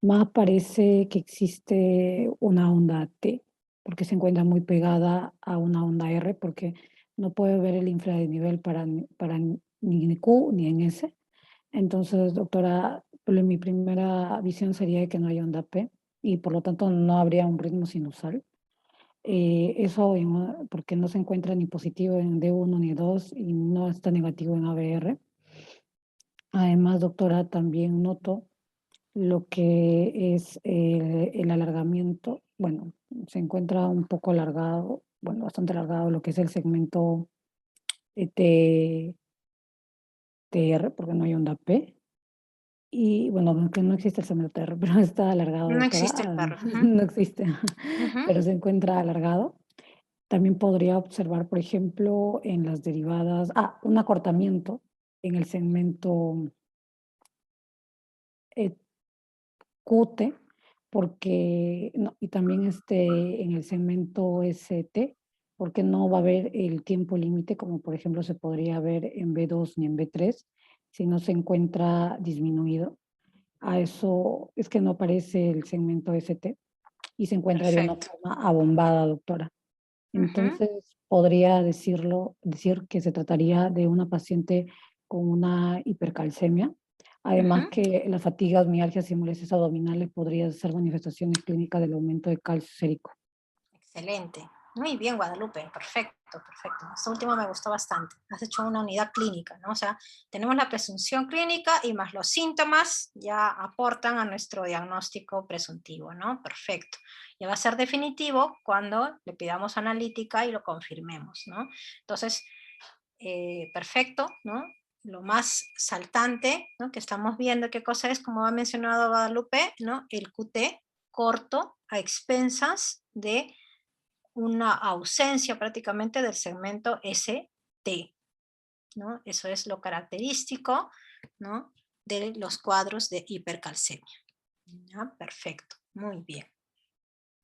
Más parece que existe una onda T, porque se encuentra muy pegada a una onda R, porque no puedo ver el infradenivel para ni en Q ni en S. Entonces, doctora, mi primera visión sería que no hay onda P y por lo tanto no habría un ritmo sinusal. Eso porque no se encuentra ni positivo en D1 ni 2 y no está negativo en ABR. Además, doctora, también noto lo que es el alargamiento. Bueno, se encuentra un poco alargado, bueno, bastante alargado lo que es el segmento TR, porque no hay onda P. Y bueno, aunque no existe el segmento TR, pero está alargado, No doctora. existe el perro. No existe, Ujú. pero se encuentra alargado. También podría observar, por ejemplo, en las derivadas, un acortamiento en el segmento QT, porque, no, y también en el segmento ST, porque no va a haber el tiempo límite, como por ejemplo se podría ver en B2 ni en B3, si no se encuentra disminuido. A eso es que no aparece el segmento ST y se encuentra de una Perfecto. forma abombada, doctora. Ujú. Entonces, podría decir que se trataría de una paciente con una hipercalcemia. Además Ujú. que las fatigas, mialgias y molestias abdominales podrían ser manifestaciones clínicas del aumento de calcio sérico. Excelente. Muy bien, Guadalupe. Perfecto, perfecto. Esto último me gustó bastante. Has hecho una unidad clínica, ¿no? O sea, tenemos la presunción clínica y más los síntomas ya aportan a nuestro diagnóstico presuntivo, ¿no? Perfecto. Ya va a ser definitivo cuando le pidamos analítica y lo confirmemos, ¿no? Entonces, perfecto, ¿no? Lo más saltante, ¿no?, que estamos viendo, ¿qué cosa es? Como ha mencionado Guadalupe, ¿no? El QT corto a expensas de una ausencia prácticamente del segmento ST, ¿no? Eso es lo característico, ¿no?, de los cuadros de hipercalcemia. ¿Ya? Perfecto, muy bien,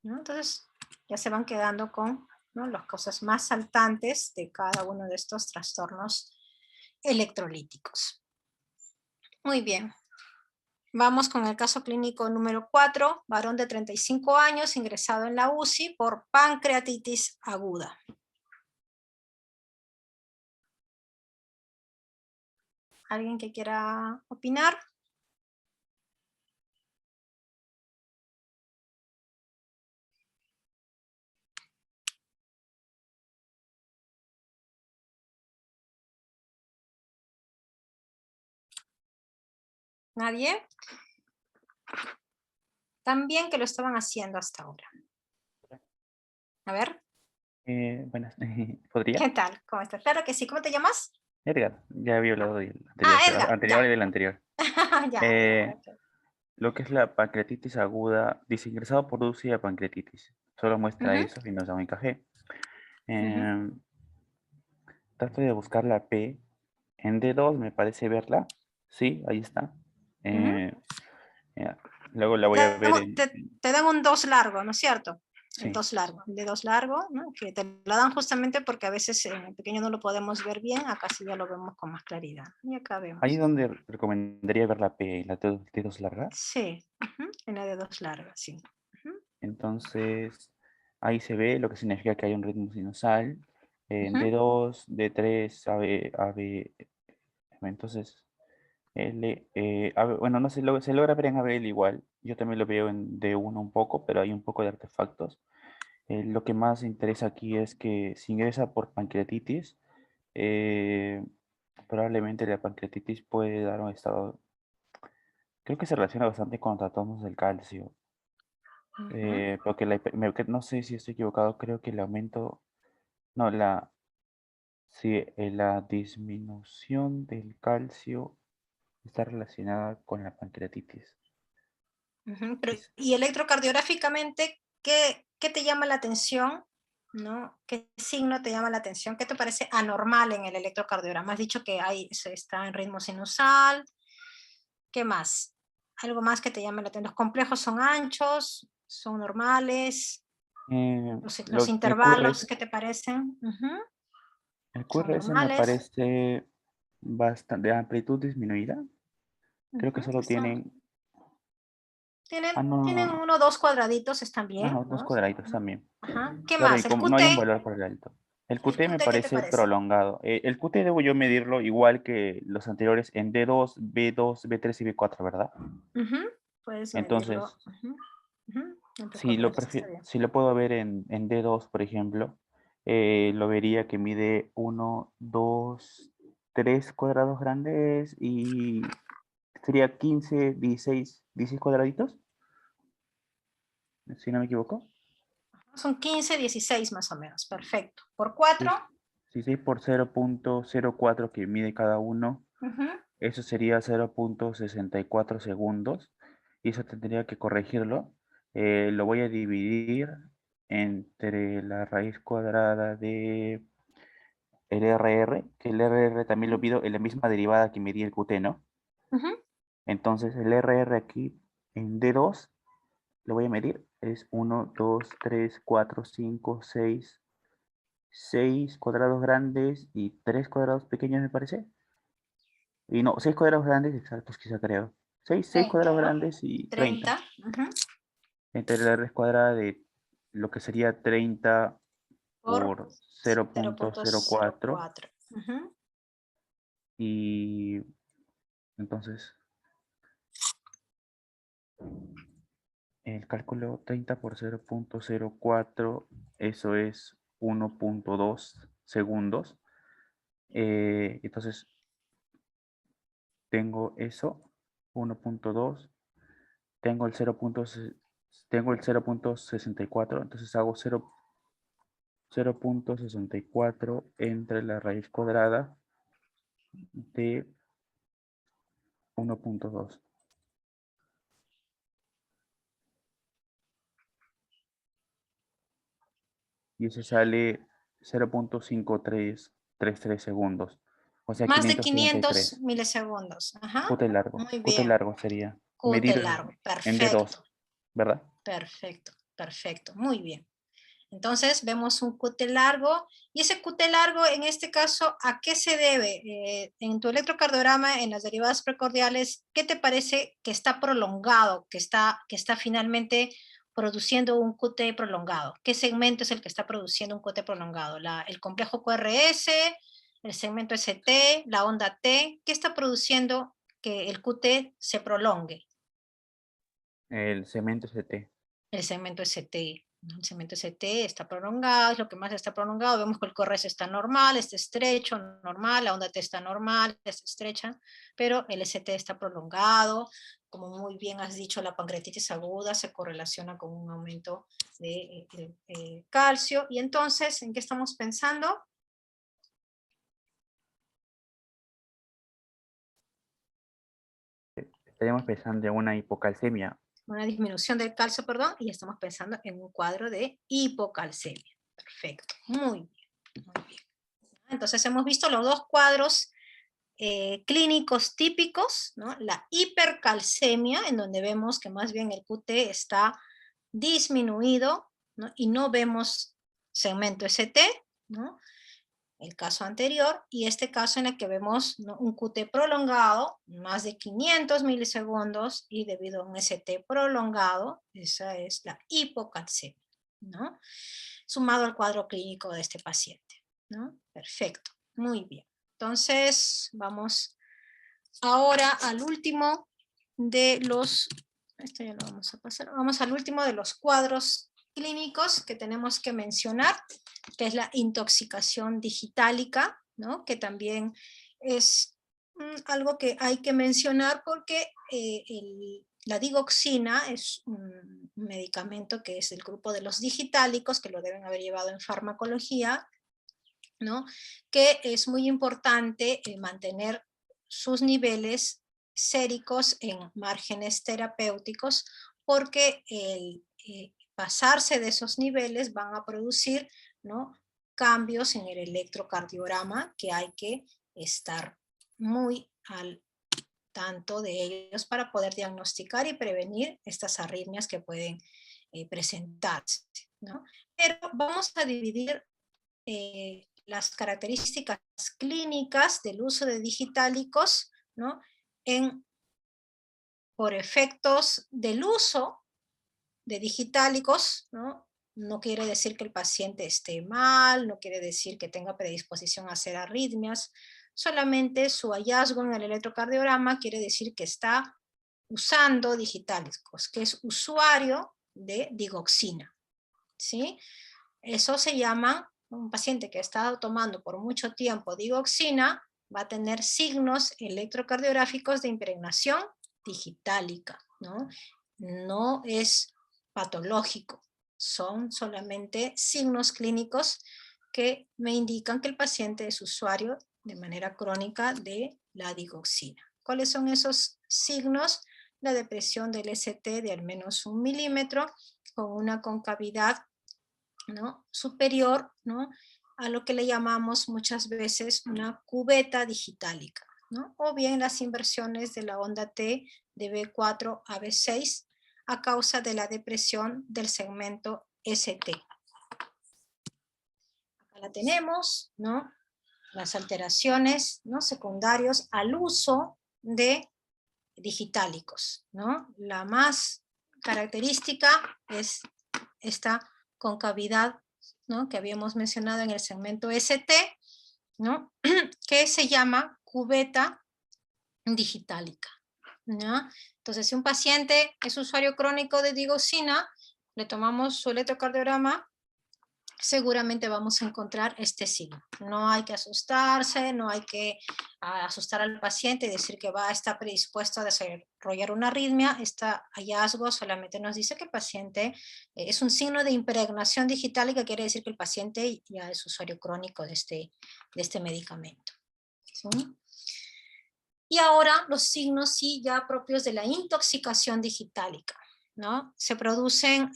¿no? Entonces ya se van quedando con, ¿no?, las cosas más saltantes de cada uno de estos trastornos electrolíticos. Muy bien. Vamos con el caso clínico número 4, varón de 35 años, ingresado en la UCI por pancreatitis aguda. ¿Alguien que quiera opinar? ¿Nadie? Tan bien que lo estaban haciendo hasta ahora. A ver, Buenas, ¿podría? ¿qué tal? ¿Cómo estás? Claro que sí. ¿Cómo te llamas? Edgar, ya había hablado del Edgar, anterior ya. y del anterior. Ya, ok. Lo que es la pancreatitis aguda, dice ingresado por UCI a pancreatitis. Solo muestra Ujú, eso y nos da un encaje. ujú, Trato de buscar la P. En D2 me parece verla. Sí, ahí está. ujú. Eh, ya, luego la voy a ver en... Te dan un 2 largo, ¿no es cierto? El Sí. 2 largo, el de 2 largo, ¿no? Que te lo dan justamente porque a veces en el pequeño no lo podemos ver bien, acá sí ya lo vemos con más claridad. Y acá Ahí es vemos. donde recomendaría ver la P, la T2 larga. Sí, ujú, en la de 2 larga, sí. Ujú, Entonces, ahí se ve lo que significa que hay un ritmo sinusal. En ujú. D2, D3, AB. Entonces, bueno, no se logra ver en ABL igual. Yo también lo veo en D1 un poco, pero hay un poco de artefactos. Lo que más interesa aquí es que si ingresa por pancreatitis, eh, probablemente la pancreatitis puede dar un estado, creo que se relaciona bastante con trastornos del calcio. Ujú. Porque no sé si estoy equivocado, creo que el aumento, no, sí, la disminución del calcio está relacionada con la pancreatitis. Ujú, pero, Es- y electrocardiográficamente, ¿qué te llama la atención? ¿No? ¿Qué signo te llama la atención? ¿Qué te parece anormal en el electrocardiograma? Has dicho que se está en ritmo sinusal. ¿Qué más? ¿Algo más que te llame la atención? ¿Los complejos son anchos? ¿Son normales? Los el intervalos, QRS, ¿qué te parecen? Ujú, el son QRS me normales. parece bastante de amplitud disminuida. Creo que Ujú, solo tienen, tienen no, uno o dos cuadraditos, están bien. dos ¿No? cuadraditos también. Ajá. ¿Qué Claro, y más? El como no hay un QT. valor por el alto. El ¿El QT me QT qué te parece parece? prolongado. El QT debo yo medirlo igual que los anteriores en D2, B2, B3 y B4, ¿verdad? Ujú, puedes medirlo. Entonces, Ujú, ujú, en tu calculadora está bien. si lo puedo ver en D2, por ejemplo, lo vería que mide 1, 2, 3 cuadrados grandes y sería 15, 16, 16 cuadraditos, si no me equivoco. Son 15, 16 más o menos. Perfecto. Por 4. 16 por 0.04 que mide cada uno, eso sería 0.64 segundos. Y eso tendría que corregirlo. Lo voy a dividir entre la raíz cuadrada de el RR, que el RR también lo pido en la misma derivada que medí el QT, ¿no? Entonces el RR aquí en D2 lo voy a medir, es 1, 2, 3, 4, 5, 6, 6 cuadrados grandes y 3 cuadrados pequeños, me parece. Y no, 6 cuadrados grandes exactos, quizá creo. 6 30, cuadrados ¿no? grandes y 30. 30. Ujú, Entre la raíz cuadrada de lo que sería 30 por por 0.04. 0.04. Ujú. Y entonces el cálculo 30 por 0.04, eso es 1.2 segundos. Entonces tengo eso, 1.2, tengo el 0.64, entonces hago 0.64 entre la raíz cuadrada de 1.2. Y ese sale 0.5333 segundos. O sea, Más de 500 533. milisegundos. Ajá. QT largo. Muy QT bien. largo sería. QT Medido largo. en D2, Perfecto. ¿verdad? Perfecto. Perfecto. Muy bien. Entonces vemos un QT largo y ese QT largo en este caso, ¿a qué se debe? En tu electrocardiograma, en las derivadas precordiales, ¿qué te parece que está prolongado, que está finalmente produciendo un QT prolongado? ¿Qué segmento es el que está produciendo un QT prolongado? ¿El complejo QRS, el segmento ST, la onda T, ¿qué está produciendo que el QT se prolongue? El segmento ST. El segmento ST. ¿No? El segmento ST está prolongado, es lo que más está prolongado. Vemos que el QRS está normal, está estrecho, normal, la onda T está normal, está estrecha, pero el ST está prolongado. Como muy bien has dicho, la pancreatitis aguda se correlaciona con un aumento de calcio. Y entonces, ¿en qué estamos pensando? Estaríamos pensando en una hipocalcemia. Una disminución del calcio, perdón, y estamos pensando en un cuadro de hipocalcemia. Perfecto, muy bien, muy bien. Entonces hemos visto los dos cuadros clínicos típicos, ¿no? La hipercalcemia, en donde vemos que más bien el QT está disminuido, ¿no? Y no vemos segmento ST, ¿no? El caso anterior, y este caso en el que vemos, ¿no?, un QT prolongado, más de 500 milisegundos, y debido a un ST prolongado, esa es la hipocalcemia, ¿no? Sumado al cuadro clínico de este paciente, ¿no? Perfecto, muy bien. Entonces, vamos ahora al último de los, esto ya lo vamos a pasar, vamos al último de los cuadros clínicos que tenemos que mencionar, que es la intoxicación digitálica, ¿no? Que también es algo que hay que mencionar porque la digoxina es un medicamento que es del grupo de los digitálicos, que lo deben haber llevado en farmacología, ¿no? Que es muy importante mantener sus niveles séricos en márgenes terapéuticos, porque el pasarse de esos niveles van a producir, ¿no?, cambios en el electrocardiograma que hay que estar muy al tanto de ellos para poder diagnosticar y prevenir estas arritmias que pueden presentarse, ¿no? Pero vamos a dividir las características clínicas del uso de digitálicos, ¿no?, por efectos del uso de digitálicos, ¿no? No quiere decir que el paciente esté mal, no quiere decir que tenga predisposición a hacer arritmias, solamente su hallazgo en el electrocardiograma quiere decir que está usando digitálicos, que es usuario de digoxina, ¿sí? Eso se llama, un paciente que ha estado tomando por mucho tiempo digoxina va a tener signos electrocardiográficos de impregnación digitálica, ¿no? No es patológico, son solamente signos clínicos que me indican que el paciente es usuario de manera crónica de la digoxina. ¿Cuáles son esos signos? La depresión del ST de al menos 1 milímetro con una concavidad, ¿no?, superior, ¿no?, a lo que le llamamos muchas veces una cubeta digitálica, ¿no? O bien las inversiones de la onda T de B4 a B6 a causa de la depresión del segmento ST. Acá la tenemos, ¿no? Las alteraciones, ¿no?, secundarios al uso de digitálicos, ¿no? La más característica es esta concavidad, ¿no?, que habíamos mencionado en el segmento ST, ¿no?, que se llama cubeta digitálica, ¿no? Entonces, si un paciente es usuario crónico de digoxina, le tomamos su electrocardiograma, seguramente vamos a encontrar este signo. No hay que asustarse, no hay que asustar al paciente y decir que va a estar predispuesto a desarrollar una arritmia. Este hallazgo solamente nos dice que el paciente es un signo de impregnación digital, y que quiere decir que el paciente ya es usuario crónico de este medicamento, ¿sí? Y ahora los signos sí ya propios de la intoxicación digitálica, ¿no? Se producen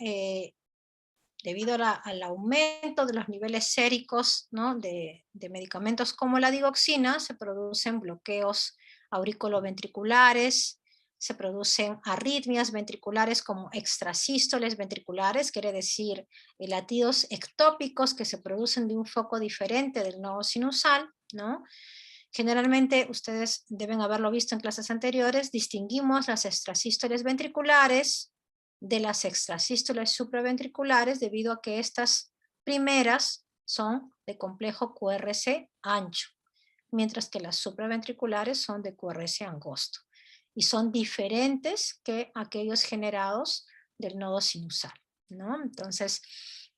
debido al aumento de los niveles séricos, ¿no?, de medicamentos como la digoxina. Se producen bloqueos auriculoventriculares, se producen arritmias ventriculares como extrasístoles ventriculares, quiere decir latidos ectópicos que se producen de un foco diferente del nodo sinusal, ¿no? Generalmente, ustedes deben haberlo visto en clases anteriores, distinguimos las extrasístoles ventriculares de las extrasístoles supraventriculares, debido a que estas primeras son de complejo QRS ancho, mientras que las supraventriculares son de QRS angosto y son diferentes que aquellos generados del nodo sinusal, ¿no? Entonces,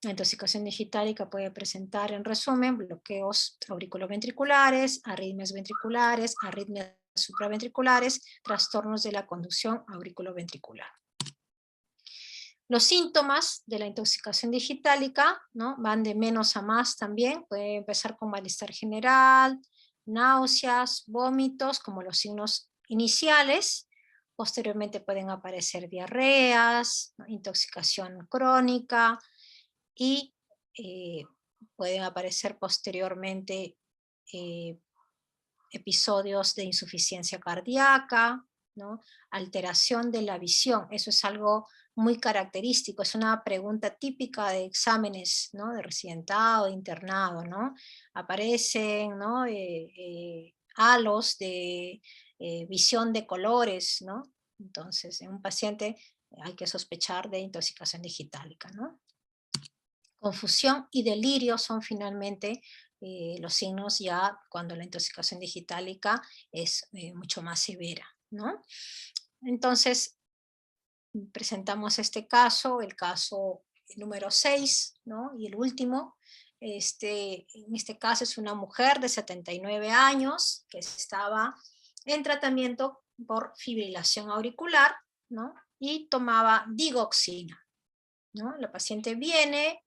la intoxicación digitálica puede presentar, en resumen, bloqueos auriculoventriculares, arritmias ventriculares, arritmias supraventriculares, trastornos de la conducción auriculoventricular. Los síntomas de la intoxicación digitálica, ¿no?, van de menos a más también. Puede empezar con malestar general, náuseas, vómitos, como los signos iniciales. Posteriormente pueden aparecer diarreas, ¿no?, intoxicación crónica y pueden aparecer posteriormente episodios de insuficiencia cardíaca, ¿no?, alteración de la visión. Eso es algo muy característico, es una pregunta típica de exámenes, ¿no?, de residentado, de internado, ¿no? Aparecen, ¿no?, halos de visión de colores, ¿no? Entonces, en un paciente hay que sospechar de intoxicación digitálica, ¿no? Confusión y delirio son finalmente los signos ya cuando la intoxicación digitálica es mucho más severa, ¿no? Entonces, presentamos este caso, el caso número 6, ¿no? Y el último. En este caso es una mujer de 79 años que estaba en tratamiento por fibrilación auricular, ¿no? Y tomaba digoxina, ¿no? La paciente viene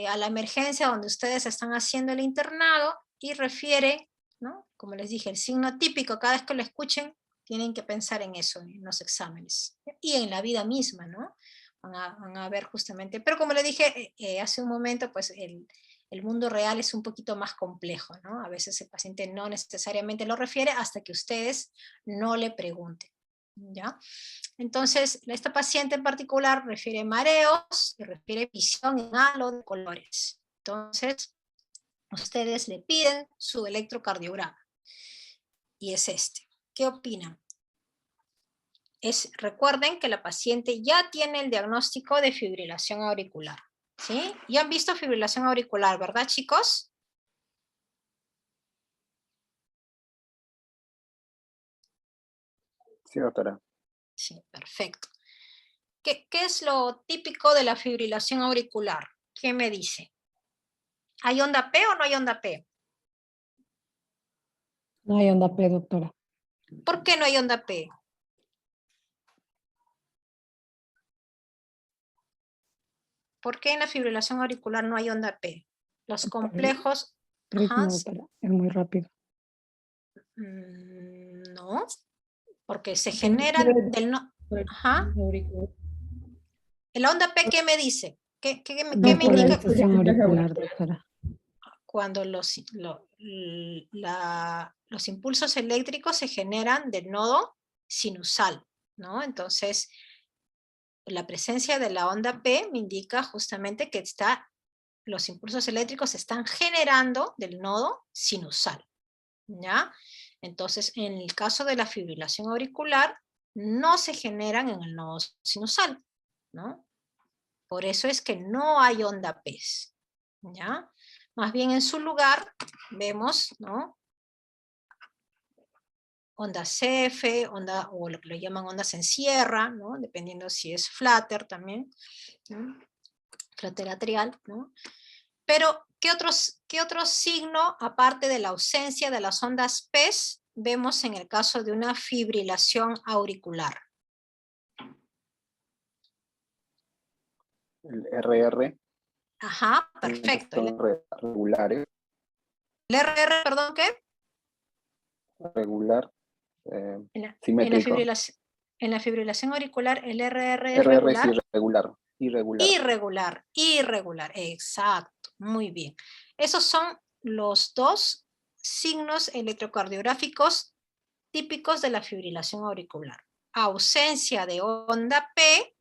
a la emergencia donde ustedes están haciendo el internado y refiere, ¿no?, como les dije, el signo típico, cada vez que lo escuchen, tienen que pensar en eso, en los exámenes, y en la vida misma, ¿no? Van a ver justamente, pero como le dije hace un momento, pues el mundo real es un poquito más complejo, ¿no? A veces el paciente no necesariamente lo refiere hasta que ustedes no le pregunten, ¿ya? Entonces, esta paciente en particular refiere mareos y refiere visión en halo de colores. Entonces, ustedes le piden su electrocardiograma. Y es este. ¿Qué opinan? Recuerden que la paciente ya tiene el diagnóstico de fibrilación auricular, ¿sí? Ya han visto fibrilación auricular, ¿verdad, chicos? Sí, doctora. Sí, perfecto. ¿Qué es lo típico de la fibrilación auricular? ¿Qué me dice? ¿Hay onda P o no hay onda P? No hay onda P, doctora. ¿Por qué no hay onda P? ¿Por qué en la fibrilación auricular no hay onda P? Los complejos... Ritmo, Ajá, doctora, es muy rápido. no, porque se generan del no... Ajá. ¿La onda P qué me dice? ¿Qué me indica? Polarización auricular, doctora. Cuando los impulsos eléctricos se generan del nodo sinusal, ¿no? Entonces, la presencia de la onda P me indica justamente que los impulsos eléctricos se están generando del nodo sinusal, ¿ya? Entonces, en el caso de la fibrilación auricular, no se generan en el nodo sinusal, ¿no? Por eso es que no hay onda P, ¿ya? Más bien en su lugar vemos, ¿no?, ondas CF, o lo que le llaman ondas en sierra, ¿no?, dependiendo si es flutter también, ¿no?, flutter atrial, ¿no? Pero, ¿qué otro signo, aparte de la ausencia de las ondas P, vemos en el caso de una fibrilación auricular? El RR. Ajá, perfecto. Son regulares. ¿El RR, perdón, qué? Regular. En Simétrico. la fibrilación auricular, el RR es RR regular. es irregular. Irregular, exacto, muy bien. Esos son los dos signos electrocardiográficos típicos de la fibrilación auricular. Ausencia de onda P,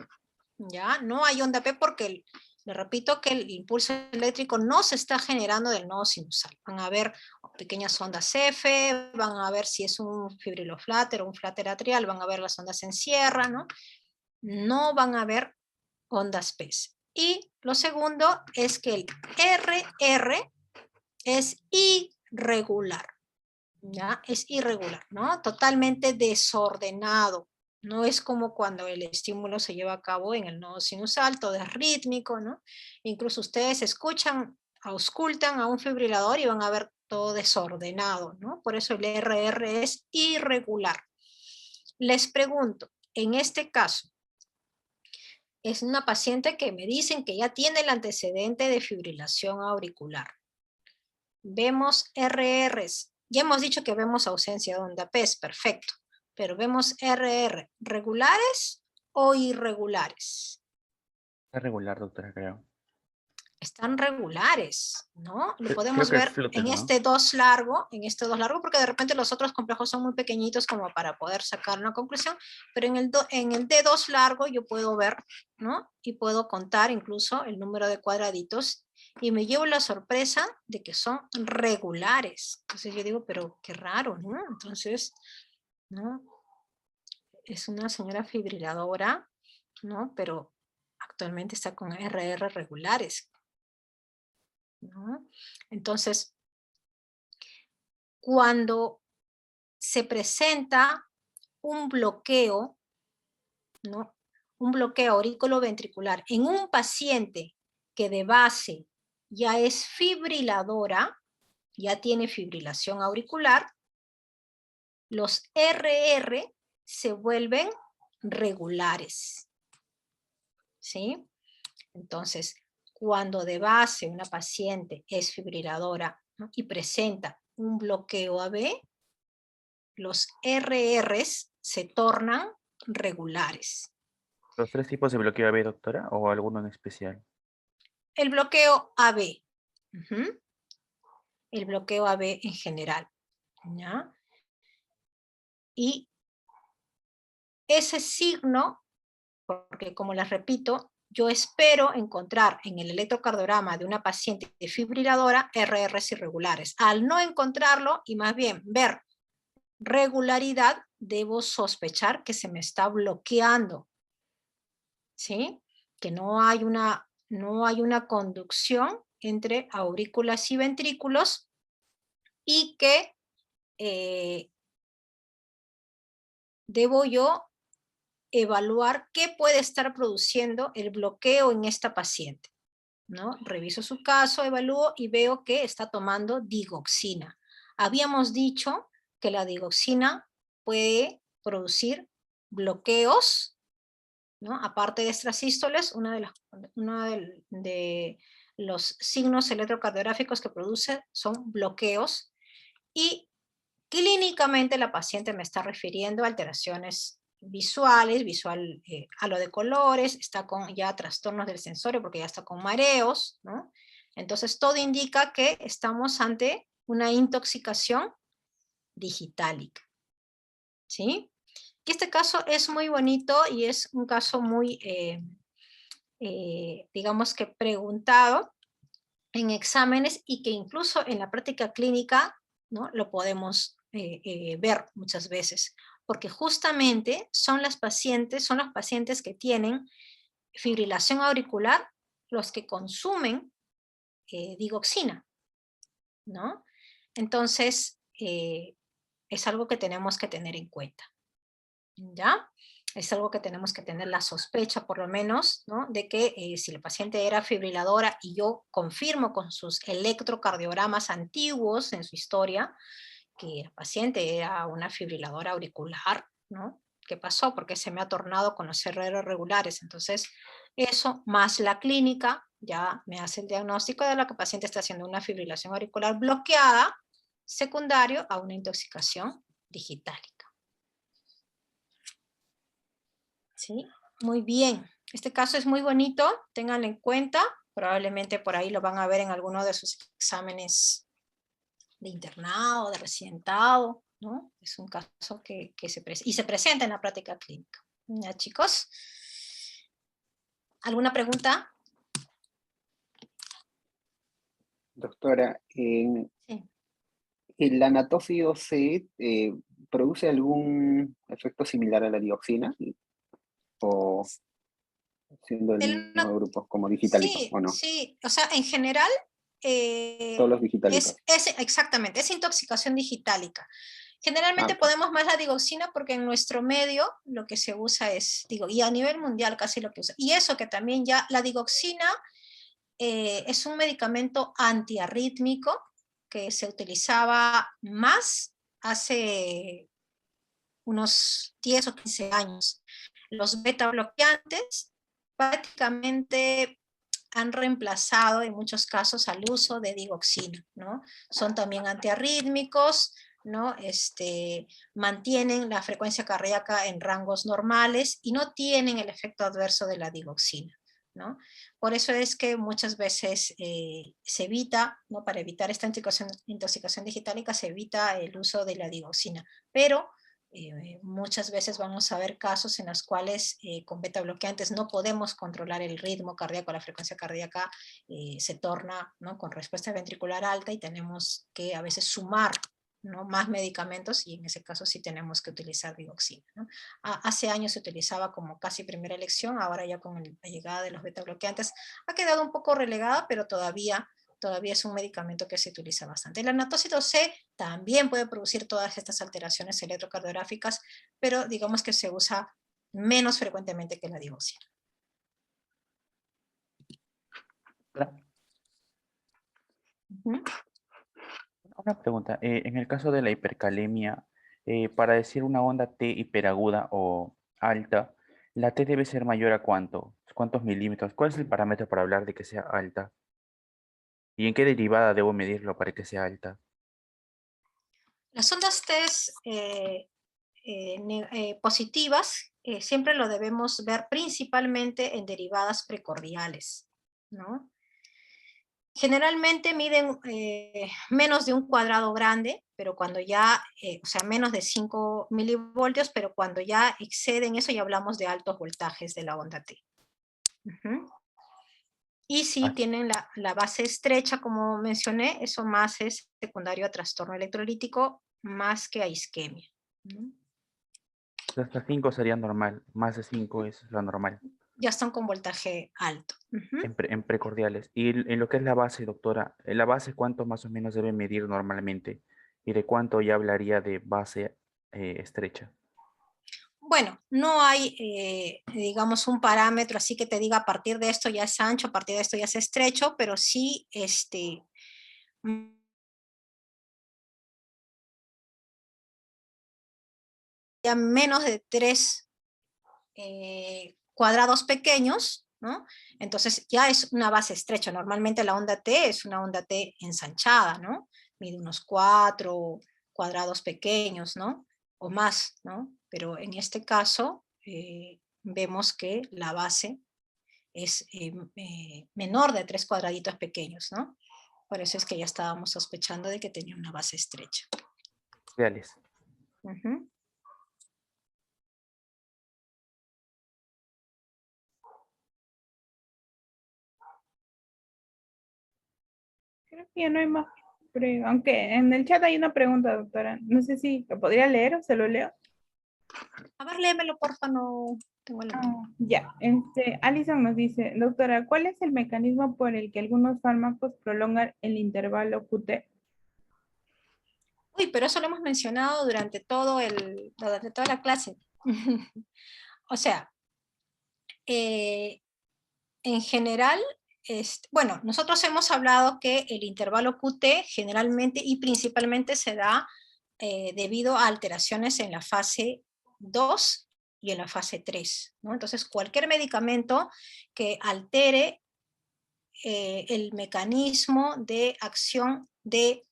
ya, no hay onda P porque, le repito, que el impulso eléctrico no se está generando del nodo sinusal. Van a haber pequeñas ondas F, van a ver si es un fibrilofláter o un fláter atrial, van a ver las ondas en sierra, ¿no? No van a haber ondas P. Y lo segundo es que el RR es irregular. ¿Ya? Es irregular, ¿no? Totalmente desordenado. No es como cuando el estímulo se lleva a cabo en el nodo sinusal, todo es rítmico, ¿no? Incluso ustedes escuchan, auscultan a un fibrilador y van a ver todo desordenado, ¿no? Por eso el RR es irregular. Les pregunto, en este caso, es una paciente que me dicen que ya tiene el antecedente de fibrilación auricular. Vemos RRs. Ya hemos dicho que vemos ausencia de onda PES, perfecto. Pero vemos RR, ¿regulares o irregulares? Es regular, doctora, creo. Están regulares, ¿no? Lo Creo podemos que es ver flutter, en ¿no? este 2 largo, porque de repente los otros complejos son muy pequeñitos como para poder sacar una conclusión, pero en el D2 largo yo puedo ver, ¿no? Y puedo contar incluso el número de cuadraditos y me llevo la sorpresa de que son regulares. Entonces yo digo, pero qué raro, ¿no? Entonces, ¿no? Es una señora fibriladora, ¿no? Pero actualmente está con RR regulares, ¿no? Entonces, cuando se presenta un bloqueo, ¿no? Un bloqueo aurículo-ventricular en un paciente que de base ya es fibriladora, ya tiene fibrilación auricular, los RR se vuelven regulares, ¿sí? Entonces, cuando de base una paciente es fibriladora, ¿no? Y presenta un bloqueo AB, los RRs se tornan regulares. ¿Los 3 tipos de bloqueo AB, doctora, o alguno en especial? El bloqueo AB, el bloqueo AB en general, ¿ya? Y ese signo, porque como les repito, yo espero encontrar en el electrocardiograma de una paciente fibriladora RRs irregulares. Al no encontrarlo y más bien ver regularidad, debo sospechar que se me está bloqueando, ¿sí? Que no hay una conducción entre aurículas y ventrículos y que debo yo evaluar qué puede estar produciendo el bloqueo en esta paciente, ¿no? Reviso su caso, evalúo y veo que está tomando digoxina. Habíamos dicho que la digoxina puede producir bloqueos, ¿no? Aparte de extrasístoles, uno de los signos electrocardiográficos que produce son bloqueos y clínicamente la paciente me está refiriendo a alteraciones visuales, halo de colores, está con ya trastornos del sensorio porque ya está con mareos, ¿no? Entonces todo indica que estamos ante una intoxicación digitálica, ¿sí? Y este caso es muy bonito y es un caso muy, digamos que preguntado en exámenes y que incluso en la práctica clínica, ¿no? Lo podemos ver muchas veces, porque justamente son los pacientes que tienen fibrilación auricular los que consumen digoxina, ¿no? Entonces, es algo que tenemos que tener en cuenta, ¿ya? Es algo que tenemos que tener la sospecha, por lo menos, ¿no? De que si la paciente era fibriladora y yo confirmo con sus electrocardiogramas antiguos en su historia que la paciente era una fibriladora auricular, ¿no? ¿Qué pasó? Porque se me ha tornado con los RR regulares. Entonces, eso más la clínica ya me hace el diagnóstico de la que la paciente está haciendo una fibrilación auricular bloqueada, secundario a una intoxicación digitálica. ¿Sí? Muy bien. Este caso es muy bonito, ténganlo en cuenta. Probablemente por ahí lo van a ver en alguno de sus exámenes de internado, de residentado, ¿no? Es un caso que se presenta en la práctica clínica. ¿Ya, chicos? ¿Alguna pregunta? Doctora, Sí. ¿el anatofio C produce algún efecto similar a la dioxina? ¿O siendo el mismo grupo como digitálico, Sí, o no? sí. O sea, en general, Todos los digitales. exactamente, es intoxicación digitálica. Generalmente Ok. ponemos más la digoxina porque en nuestro medio lo que se usa es, y a nivel mundial casi lo que usa. Y eso que también ya la digoxina es un medicamento antiarrítmico que se utilizaba más hace unos 10 o 15 años. Los beta bloqueantes prácticamente han reemplazado en muchos casos al uso de digoxina, ¿no? Son también antiarrítmicos, ¿no? Mantienen la frecuencia cardíaca en rangos normales y no tienen el efecto adverso de la digoxina, ¿no? Por eso es que muchas veces se evita, ¿no? Para evitar esta intoxicación digitálica se evita el uso de la digoxina, pero muchas veces vamos a ver casos en los cuales con beta bloqueantes no podemos controlar el ritmo cardíaco, la frecuencia cardíaca se torna, ¿no? Con respuesta ventricular alta y tenemos que a veces sumar, ¿no? Más medicamentos y en ese caso sí tenemos que utilizar digoxina, ¿no? Hace años se utilizaba como casi primera elección, ahora ya con la llegada de los beta bloqueantes ha quedado un poco relegada, pero todavía es un medicamento que se utiliza bastante. El anátocido C también puede producir todas estas alteraciones electrocardiográficas, pero digamos que se usa menos frecuentemente que la digoxina. Una pregunta, en el caso de la hipercalemia, para decir una onda T hiperaguda o alta, ¿la T debe ser mayor a cuánto? ¿Cuántos milímetros? ¿Cuál es el parámetro para hablar de que sea alta? ¿Y en qué derivada debo medirlo para que sea alta? Las ondas T positivas siempre lo debemos ver principalmente en derivadas precordiales, ¿no? Generalmente miden menos de un cuadrado grande, pero cuando ya, o sea, menos de 5 milivoltios, pero cuando ya exceden eso ya hablamos de altos voltajes de la onda T. Y si tienen la base estrecha, como mencioné, eso más es secundario a trastorno electrolítico, más que a isquemia. Hasta 5 sería normal, más de 5 es lo normal. Ya están con voltaje alto. En precordiales. Y en lo que es la base, doctora, ¿en la base cuánto más o menos debe medir normalmente? ¿Y de cuánto ya hablaría de base estrecha? Bueno, no hay, digamos, un parámetro así que te diga a partir de esto ya es ancho, a partir de esto ya es estrecho, pero sí, ya menos de 3 cuadrados pequeños, ¿no? Entonces ya es una base estrecha. Normalmente la onda T es una onda T ensanchada, ¿no? Mide unos 4 cuadrados pequeños, ¿no? O más, ¿no? Pero en este caso vemos que la base es menor de 3 cuadraditos pequeños, ¿no? Por eso es que ya estábamos sospechando de que tenía una base estrecha. Reales. Creo que ya no hay más. Aunque en el chat hay una pregunta, doctora. No sé si lo podría leer o se lo leo. A ver, léemelo, porfa, no tengo la mano. Ya, Alison nos dice, doctora, ¿cuál es el mecanismo por el que algunos fármacos prolongan el intervalo QT? Uy, pero eso lo hemos mencionado durante toda la clase. O sea, en general, bueno, nosotros hemos hablado que el intervalo QT generalmente y principalmente se da debido a alteraciones en la fase 2 y en la fase 3, ¿no? Entonces, cualquier medicamento que altere el mecanismo de acción de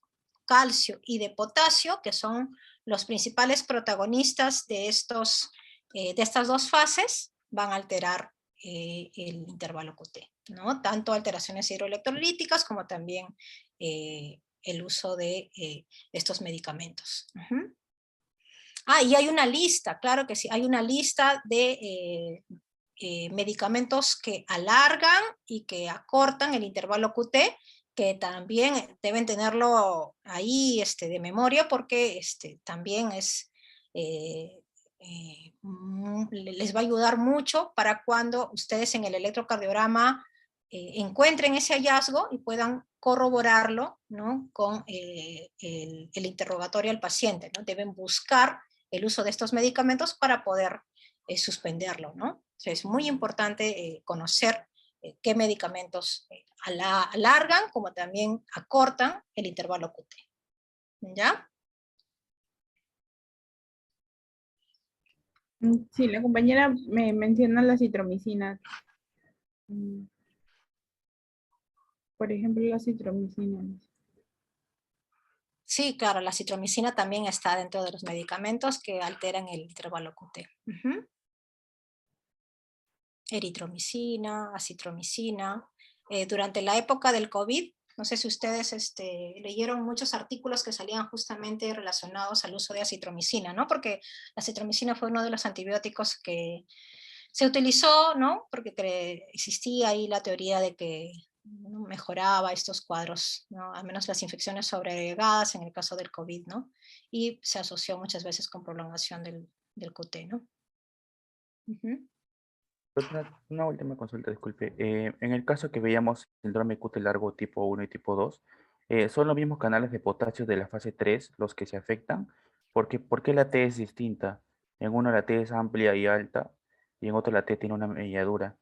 calcio y de potasio, que son los principales protagonistas de estas dos fases, van a alterar el intervalo QT, ¿no? Tanto alteraciones hidroelectrolíticas como también el uso de estos medicamentos. Y hay una lista, claro que sí, hay una lista de medicamentos que alargan y que acortan el intervalo QT, que también deben tenerlo ahí de memoria porque también les va a ayudar mucho para cuando ustedes en el electrocardiograma encuentren ese hallazgo y puedan corroborarlo, ¿no?, con el interrogatorio al paciente, ¿no? Deben buscar el uso de estos medicamentos para poder suspenderlo, ¿no? O sea, es muy importante conocer qué medicamentos alargan como también acortan el intervalo QT. ¿Ya? Sí, la compañera me menciona la citromicina. Por ejemplo, la citromicina. Sí, claro, la citromicina también está dentro de los medicamentos que alteran el intervalo QT. Eritromicina, acitromicina. Durante la época del COVID, no sé si ustedes leyeron muchos artículos que salían justamente relacionados al uso de acitromicina, ¿no? Porque la acitromicina fue uno de los antibióticos que se utilizó, ¿no? Porque existía ahí la teoría de que mejoraba estos cuadros, ¿no? Al menos las infecciones sobreagregadas en el caso del COVID, ¿no? Y se asoció muchas veces con prolongación del QT, ¿no? Una última consulta, disculpe. En el caso que veíamos síndrome QT largo tipo 1 y tipo 2, ¿son los mismos canales de potasio de la fase 3 los que se afectan? ¿Por qué la T es distinta? En uno la T es amplia y alta, y en otro la T tiene una mediadura.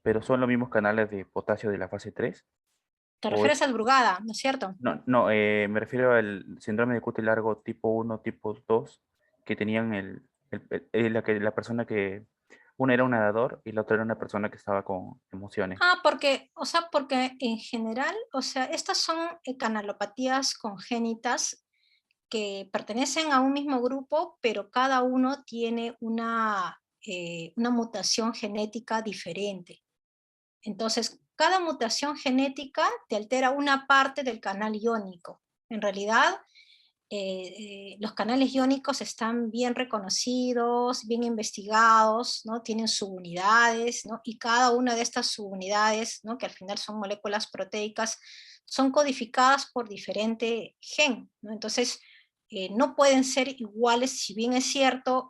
¿Pero son los mismos canales de potasio de la fase 3? Te ¿O refieres al Brugada, ¿no es cierto? No, me refiero al síndrome de QT largo tipo 1, tipo 2, que tenían la persona que, una era un nadador y la otra era una persona que estaba con emociones. Porque en general, o sea, estas son canalopatías congénitas que pertenecen a un mismo grupo, pero cada uno tiene una mutación genética diferente. Entonces, cada mutación genética te altera una parte del canal iónico. En realidad, los canales iónicos están bien reconocidos, bien investigados, ¿no? Tienen subunidades, ¿no? Y cada una de estas subunidades, ¿no?, que al final son moléculas proteicas, son codificadas por diferente gen, ¿no? Entonces, no pueden ser iguales, si bien es cierto,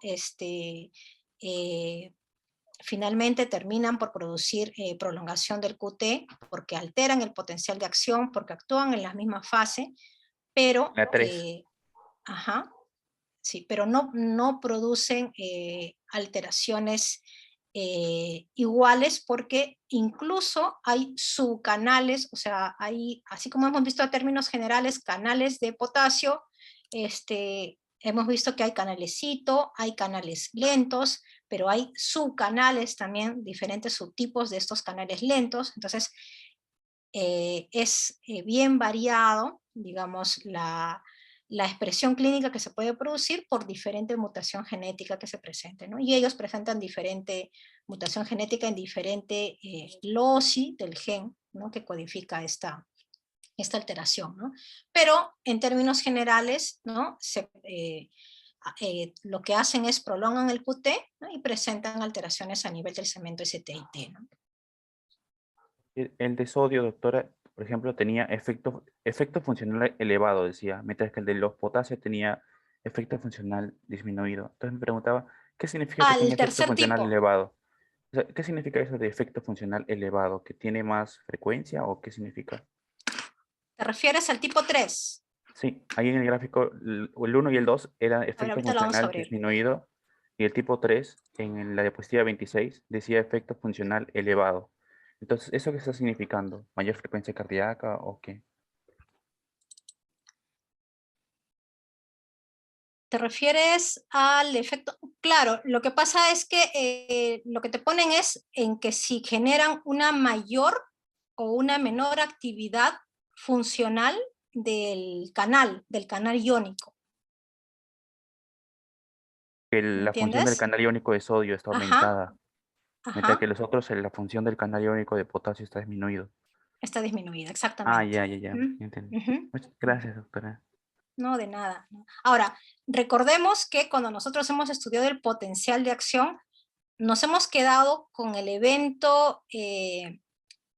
finalmente terminan por producir prolongación del QT, porque alteran el potencial de acción, porque actúan en la misma fase, pero La 3. sí, pero no producen alteraciones iguales, porque incluso hay subcanales, o sea, hay, así como hemos visto a términos generales, canales de potasio, hemos visto que hay canales cito, hay canales lentos, pero hay subcanales también, diferentes subtipos de estos canales lentos. Entonces, es bien variado, digamos, la expresión clínica que se puede producir por diferente mutación genética que se presente, ¿no? Y ellos presentan diferente mutación genética en diferente loci del gen, ¿no?, que codifica esta alteración, ¿no? Pero en términos generales, ¿no?, lo que hacen es prolongan el QT, ¿no?, y presentan alteraciones a nivel del cemento ST y T, ¿no? El de sodio, doctora, por ejemplo, tenía efecto funcional elevado, decía, mientras que el de los potasios tenía efecto funcional disminuido. Entonces me preguntaba, ¿qué significa que tenga Al efecto tercer funcional tipo, elevado? O sea, ¿qué significa eso de efecto funcional elevado? ¿Que tiene más frecuencia o qué significa? ¿te refieres al tipo 3? Sí, ahí en el gráfico, el 1 y el 2 era A ver, efecto ahorita lo vamos a funcional abrir. disminuido y el tipo 3 en la diapositiva 26 decía efecto funcional elevado. Entonces, ¿eso qué está significando? ¿Mayor frecuencia cardíaca o qué? ¿Te refieres al efecto? Claro, lo que pasa es que lo que te ponen es en que si generan una mayor o una menor actividad funcional del canal iónico. Que ¿Me la función del entiendes? canal iónico de sodio está Ajá, aumentada, mientras que ajá, los otros, la función del canal iónico de potasio está disminuido. está disminuida, Ah, exactamente. ya, Ujú, entendí. ujú, Muchas ujú. gracias, doctora. No, de nada, ¿no? Ahora, recordemos que cuando nosotros hemos estudiado el potencial de acción, nos hemos quedado con el evento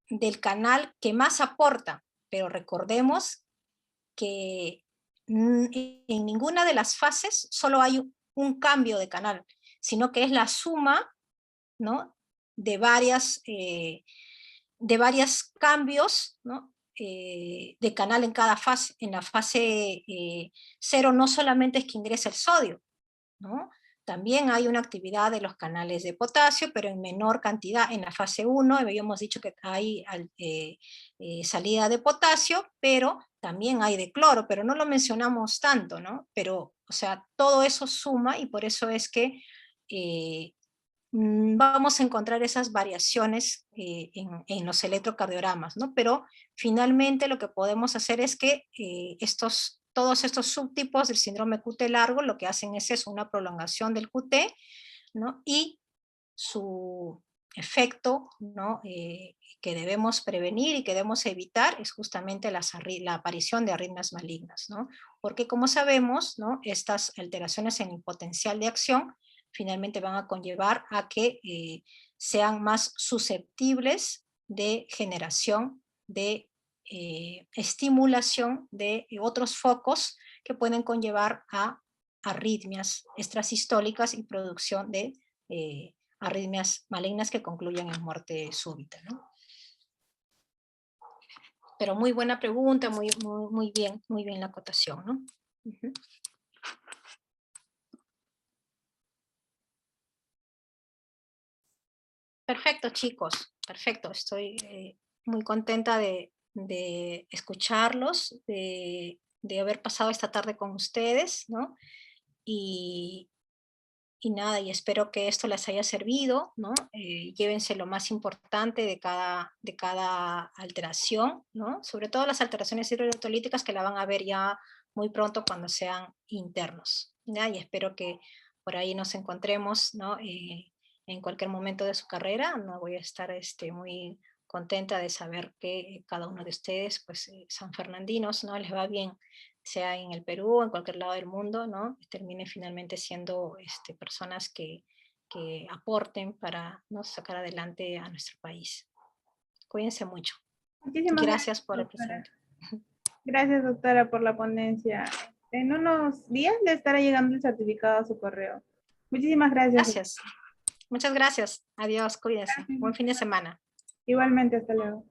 del canal que más aporta, pero recordemos que en ninguna de las fases solo hay un cambio de canal, sino que es la suma, ¿no?, de varias de varios cambios, ¿no? De canal en cada fase. En la fase 0 no solamente es que ingresa el sodio, ¿no? También hay una actividad de los canales de potasio, pero en menor cantidad. En la fase 1 habíamos dicho que hay salida de potasio, pero también hay de cloro, pero no lo mencionamos tanto, ¿no? Pero, o sea, todo eso suma y por eso es que vamos a encontrar esas variaciones en los electrocardiogramas, ¿no? Pero finalmente lo que podemos hacer es que todos estos subtipos del síndrome QT largo lo que hacen es eso, una prolongación del QT, ¿no? Y su efecto, ¿no? Que debemos prevenir y que debemos evitar es justamente la aparición de arritmias malignas, ¿no? Porque como sabemos, ¿no? Estas alteraciones en el potencial de acción finalmente van a conllevar a que sean más susceptibles de generación de estimulación de otros focos que pueden conllevar a arritmias extrasistólicas y producción de arritmias malignas que concluyen en muerte súbita, ¿no? Pero muy buena pregunta, muy bien la acotación, ¿no? Uh-huh. Perfecto, chicos, perfecto. Estoy muy contenta de escucharlos, de haber pasado esta tarde con ustedes, ¿no? Y nada, y espero que esto les haya servido, ¿no? Llévense lo más importante de cada alteración, ¿no? Sobre todo las alteraciones hidroelectrolíticas que la van a ver ya muy pronto cuando sean internos, ¿ya? Y espero que por ahí nos encontremos, ¿no? En cualquier momento de su carrera, ¿no? Voy a estar muy contenta de saber que cada uno de ustedes, pues, sanfernandinos, ¿no? Les va bien, sea en el Perú o en cualquier lado del mundo, ¿no? Terminen finalmente siendo personas que aporten para, ¿no? Sacar adelante a nuestro país. Cuídense mucho. Muchísimas gracias por el doctora. presente. Gracias, doctora, por la ponencia. En unos días le estará llegando el certificado a su correo. Muchísimas gracias. Gracias. Muchas gracias. Adiós, cuídense. Gracias. Buen fin de semana. Igualmente, hasta luego.